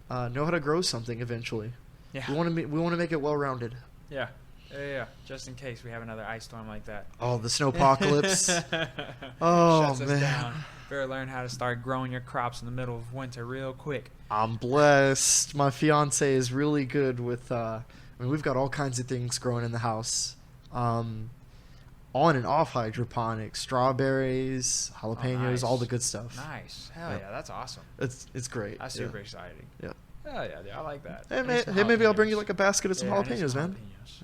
Speaker 2: Know how to grow something eventually.
Speaker 1: Yeah.
Speaker 2: We want to make it well-rounded.
Speaker 1: Yeah. Yeah. Just in case we have another ice storm like that.
Speaker 2: Oh, the snowpocalypse. Oh,
Speaker 1: Shuts us
Speaker 2: man.
Speaker 1: down. Better learn how to start growing your crops in the middle of winter real quick.
Speaker 2: I'm blessed. My fiance is really good with, we've got all kinds of things growing in the house. On and off hydroponics, strawberries, jalapenos,
Speaker 1: nice.
Speaker 2: all the good stuff.
Speaker 1: Nice. Hell
Speaker 2: Yep.
Speaker 1: yeah, that's awesome.
Speaker 2: It's great.
Speaker 1: That's super exciting.
Speaker 2: Yeah.
Speaker 1: Hell yeah, dude, I like that.
Speaker 2: Hey, maybe I'll bring you like a basket of some
Speaker 1: I need
Speaker 2: jalapenos,
Speaker 1: some
Speaker 2: man.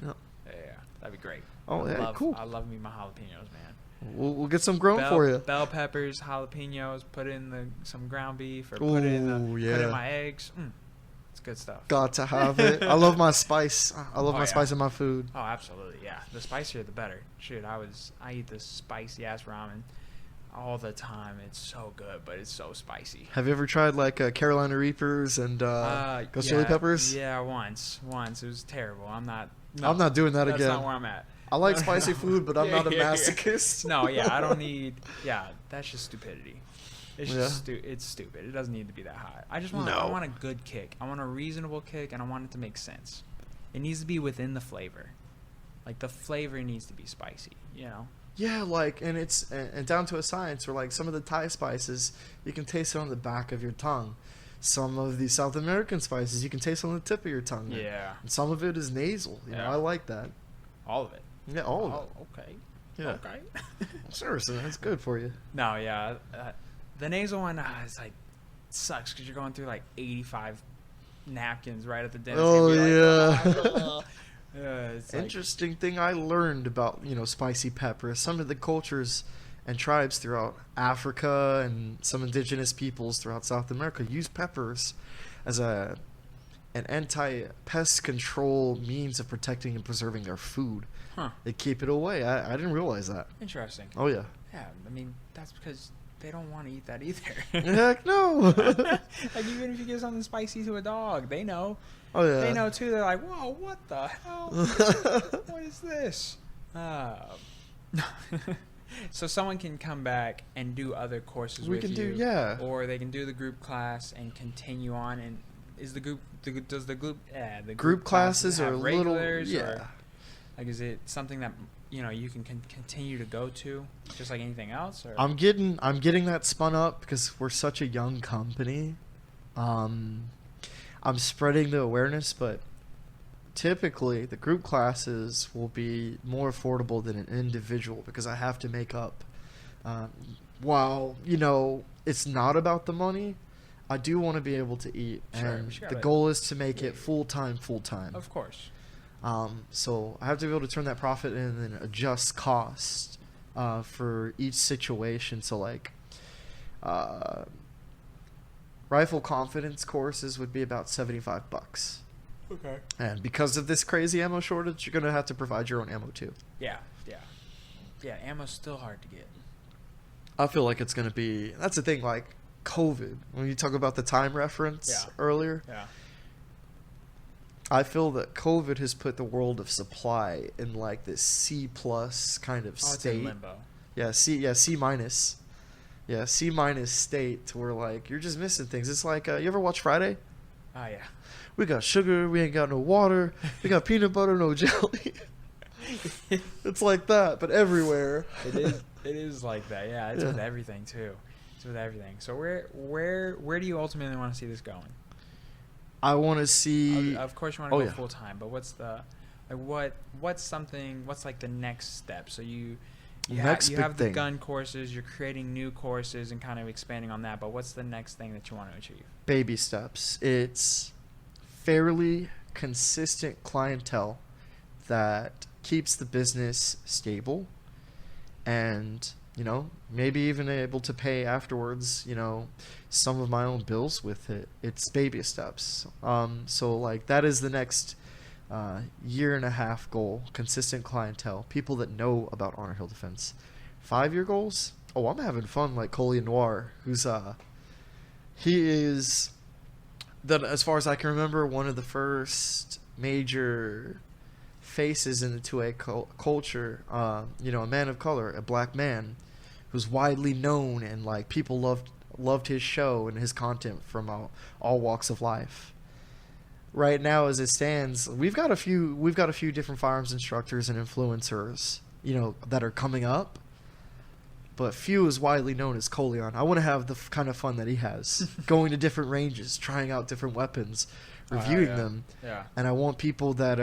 Speaker 1: jalapenos. Yeah, that'd be great.
Speaker 2: Oh, yeah, cool.
Speaker 1: I love me my jalapenos, man.
Speaker 2: We'll get some grown for you.
Speaker 1: Bell peppers, jalapenos, put in some ground beef, or put in my eggs. It's good stuff.
Speaker 2: Got to have it. I love my spice. I love my spice in my food.
Speaker 1: Oh, absolutely, yeah. The spicier, the better. Shoot, I eat this spicy ass ramen all the time. It's so good, but it's so spicy.
Speaker 2: Have you ever tried like Carolina Reapers and ghost chili peppers?
Speaker 1: Yeah, once. It was terrible. I'm not
Speaker 2: doing that
Speaker 1: that's
Speaker 2: again.
Speaker 1: That's not where I'm at.
Speaker 2: I like spicy food, but I'm not a masochist.
Speaker 1: No, yeah, I don't need. Yeah, that's just stupidity. It's just it's stupid. It doesn't need to be that high. I want a good kick. I want a reasonable kick, and I want it to make sense. It needs to be within the flavor. Like the flavor needs to be spicy.
Speaker 2: Yeah, and it's down to a science where like some of the Thai spices you can taste it on the back of your tongue. Some of the South American spices you can taste on the tip of your tongue.
Speaker 1: Yeah.
Speaker 2: And some of it is nasal. I like that.
Speaker 1: All of it.
Speaker 2: Yeah, all of it.
Speaker 1: Okay.
Speaker 2: Yeah.
Speaker 1: Okay.
Speaker 2: Seriously, that's good for you.
Speaker 1: No, yeah. The nasal one is like sucks because you're going through like 85 napkins right at the dinner table. It's
Speaker 2: Interesting thing I learned about spicy pepper. Some of the cultures and tribes throughout Africa and some indigenous peoples throughout South America use peppers as an anti-pest control means of protecting and preserving their food.
Speaker 1: Huh.
Speaker 2: They keep it away. I didn't realize that.
Speaker 1: Interesting.
Speaker 2: Oh yeah.
Speaker 1: Yeah, I mean that's because they don't want to eat that either.
Speaker 2: Heck no.
Speaker 1: Like even if you give something spicy to a dog, they know.
Speaker 2: Oh yeah.
Speaker 1: They know too. They're like, whoa, what the hell? What is this? So someone can come back and do other courses with you. Or they can do the group class and continue on. And is the group
Speaker 2: group classes
Speaker 1: have
Speaker 2: are
Speaker 1: regulars?
Speaker 2: Little,
Speaker 1: or, like, is it something that you can continue to go to, just like anything else? Or?
Speaker 2: I'm getting that spun up because we're such a young company. I'm spreading the awareness, but typically the group classes will be more affordable than an individual because I have to make up. While it's not about the money, I do want to be able to eat, and the goal is to make it full time.
Speaker 1: Of course.
Speaker 2: So I have to be able to turn that profit in and then adjust cost for each situation. So like rifle confidence courses would be about $75.
Speaker 1: Okay.
Speaker 2: And because of this crazy ammo shortage, you're gonna have to provide your own ammo too.
Speaker 1: Yeah. Ammo's still hard to get.
Speaker 2: I feel like it's gonna be. That's the thing. Like COVID, when you talk about the time reference earlier.
Speaker 1: Yeah.
Speaker 2: I feel that COVID has put the world of supply in like this C+ kind of state.
Speaker 1: It's in limbo.
Speaker 2: C minus. Yeah, C- state to where like you're just missing things. It's like you ever watch Friday?
Speaker 1: Oh yeah.
Speaker 2: We got sugar, we ain't got no water, we got peanut butter, no jelly. It's like that, but everywhere.
Speaker 1: It is like that. Yeah, it's with everything too. It's with everything. So where do you ultimately want to see this going?
Speaker 2: I want to see.
Speaker 1: Of course, you want to go full time, but what's the what's like the next step? So you have the gun courses, you're creating new courses and kind of expanding on that. But what's the next thing that you want to achieve?
Speaker 2: Baby steps. It's fairly consistent clientele that keeps the business stable, and maybe even able to pay afterwards. Some of my own bills with it. It's baby steps. So like that is the next year-and-a-half goal, consistent clientele, people that know about Honor Hill Defense. 5-year goals? Oh, I'm having fun like Coley Noir, who's he is, that as far as I can remember, one of the first major faces in the 2A culture. You know, a man of color, a black man, who's widely known, and like people loved his show and his content from all walks of life. Right now, as it stands, we've got a few different firearms instructors and influencers, you know, that are coming up. But few is widely known as Coleon. I want to have the kind of fun that he has, going to different ranges, trying out different weapons, reviewing them.
Speaker 1: Yeah.
Speaker 2: And I want people that,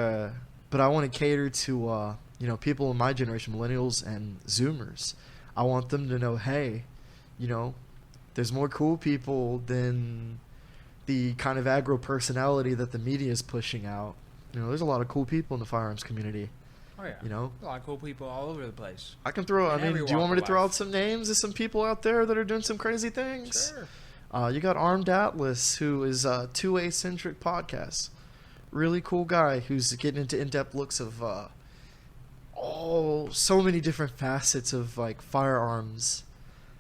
Speaker 2: but I want to cater to, you know, people in my generation, millennials and Zoomers. I want them to know, hey, you know, there's more cool people than the kind of aggro personality that the media is pushing out. You know, there's a lot of cool people in the firearms community.
Speaker 1: Oh, yeah.
Speaker 2: You know?
Speaker 1: A lot of cool people all over the place.
Speaker 2: I can throw, do you want me to throw
Speaker 1: life.
Speaker 2: out some names of some people out there that are doing some crazy things?
Speaker 1: Sure.
Speaker 2: You got Armed Atlas, who is a 2A-centric podcast. Really cool guy who's getting into in-depth looks of so many different facets of like firearms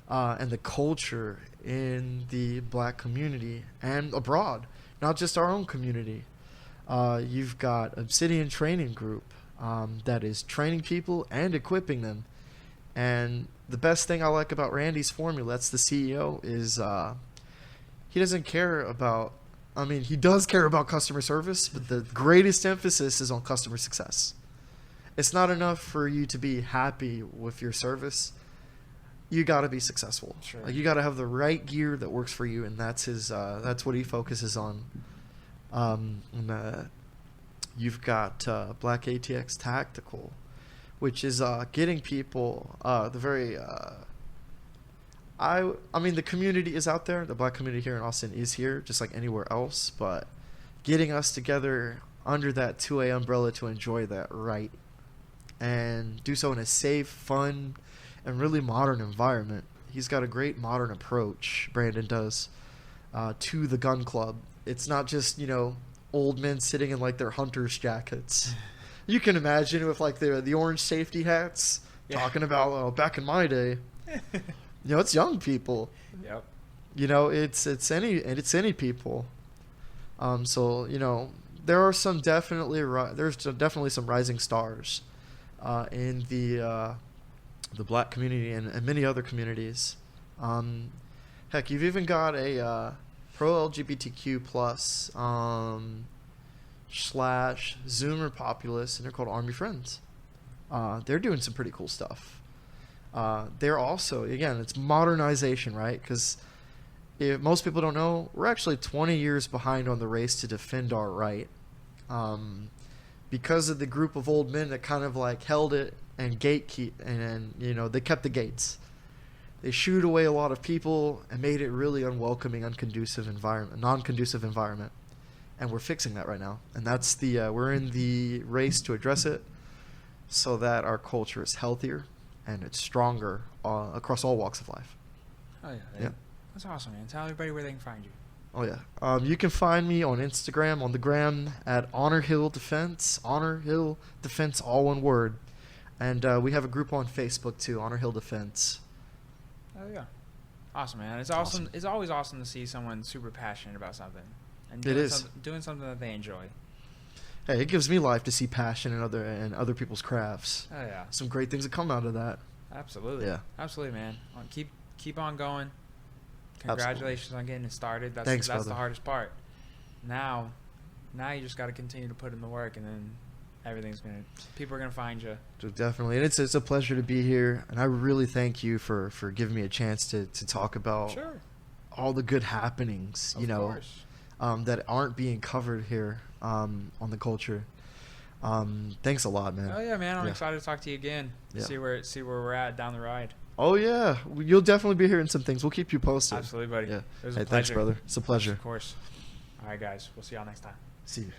Speaker 2: and the culture in the black community and abroad, not just our own community. You've got Obsidian Training Group that is training people and equipping them. And the best thing I like about Randy's formula, that's the CEO, is he doesn't care about, I mean, he does care about customer service, but the greatest emphasis is on customer success. It's not enough for you to be happy with your service. You got to be successful.
Speaker 1: Sure.
Speaker 2: Like, you got to have the right gear that works for you, and that's his. That's what he focuses on. You've got Black Atx Tactical, which is getting people the very. I mean, the community is out there. The black community here in Austin is here, just like anywhere else. But getting us together under that 2A umbrella to enjoy that right, and do so in a safe, fun, and really modern environment. He's got a great modern approach, Brandon does, to the gun club. It's not just, you know, old men sitting in like their hunter's jackets. You can imagine with like the orange safety hats, talking about back in my day. You know, it's young people.
Speaker 1: Yep.
Speaker 2: You know, it's any people. So, you know, there's definitely some rising stars in the black community and many other communities. Heck, you've even got a pro LGBTQ plus / Zoomer populace, and they're called Army Friends. They're doing some pretty cool stuff. They're also, again, it's modernization, right? Because most people don't know, we're actually 20 years behind on the race to defend our right. Because of the group of old men that kind of like held it and gatekeep, and you know, they kept the gates. They shooed away a lot of people and made it really unwelcoming, non-conducive environment. And we're fixing that right now. And that's we're in the race to address it so that our culture is healthier and it's stronger across all walks of life.
Speaker 1: Oh, yeah.
Speaker 2: Yeah.
Speaker 1: That's awesome, man. Tell everybody where they can find you.
Speaker 2: Oh, yeah. You can find me on Instagram, on the gram, at Honor Hill Defense. Honor Hill Defense, all one word. And we have a group on Facebook, too, Honor Hill Defense.
Speaker 1: Oh, yeah. Awesome, man. It's awesome. It's always awesome to see someone super passionate about something. And doing something that they enjoy.
Speaker 2: Hey, it gives me life to see passion in other people's crafts.
Speaker 1: Oh, yeah.
Speaker 2: Some great things that come out of that.
Speaker 1: Absolutely.
Speaker 2: Yeah.
Speaker 1: Absolutely, man. Keep on going. Congratulations on getting it started.
Speaker 2: Thanks,
Speaker 1: that's
Speaker 2: brother.
Speaker 1: the hardest part. Now you just got to continue to put in the work, and then people are gonna find you.
Speaker 2: Definitely, and it's a pleasure to be here, and I really thank you for giving me a chance to talk about all the good happenings, you know, that aren't being covered here on the culture. Thanks a lot, man.
Speaker 1: Oh yeah, man. I'm excited to talk to you again.
Speaker 2: Yeah.
Speaker 1: See where we're at down the ride.
Speaker 2: Oh yeah, you'll definitely be hearing some things. We'll keep you posted.
Speaker 1: Absolutely, buddy.
Speaker 2: Yeah.
Speaker 1: It was a pleasure.
Speaker 2: Thanks, brother. It's a pleasure.
Speaker 1: Of course. All right, guys. We'll see y'all next time.
Speaker 2: See you.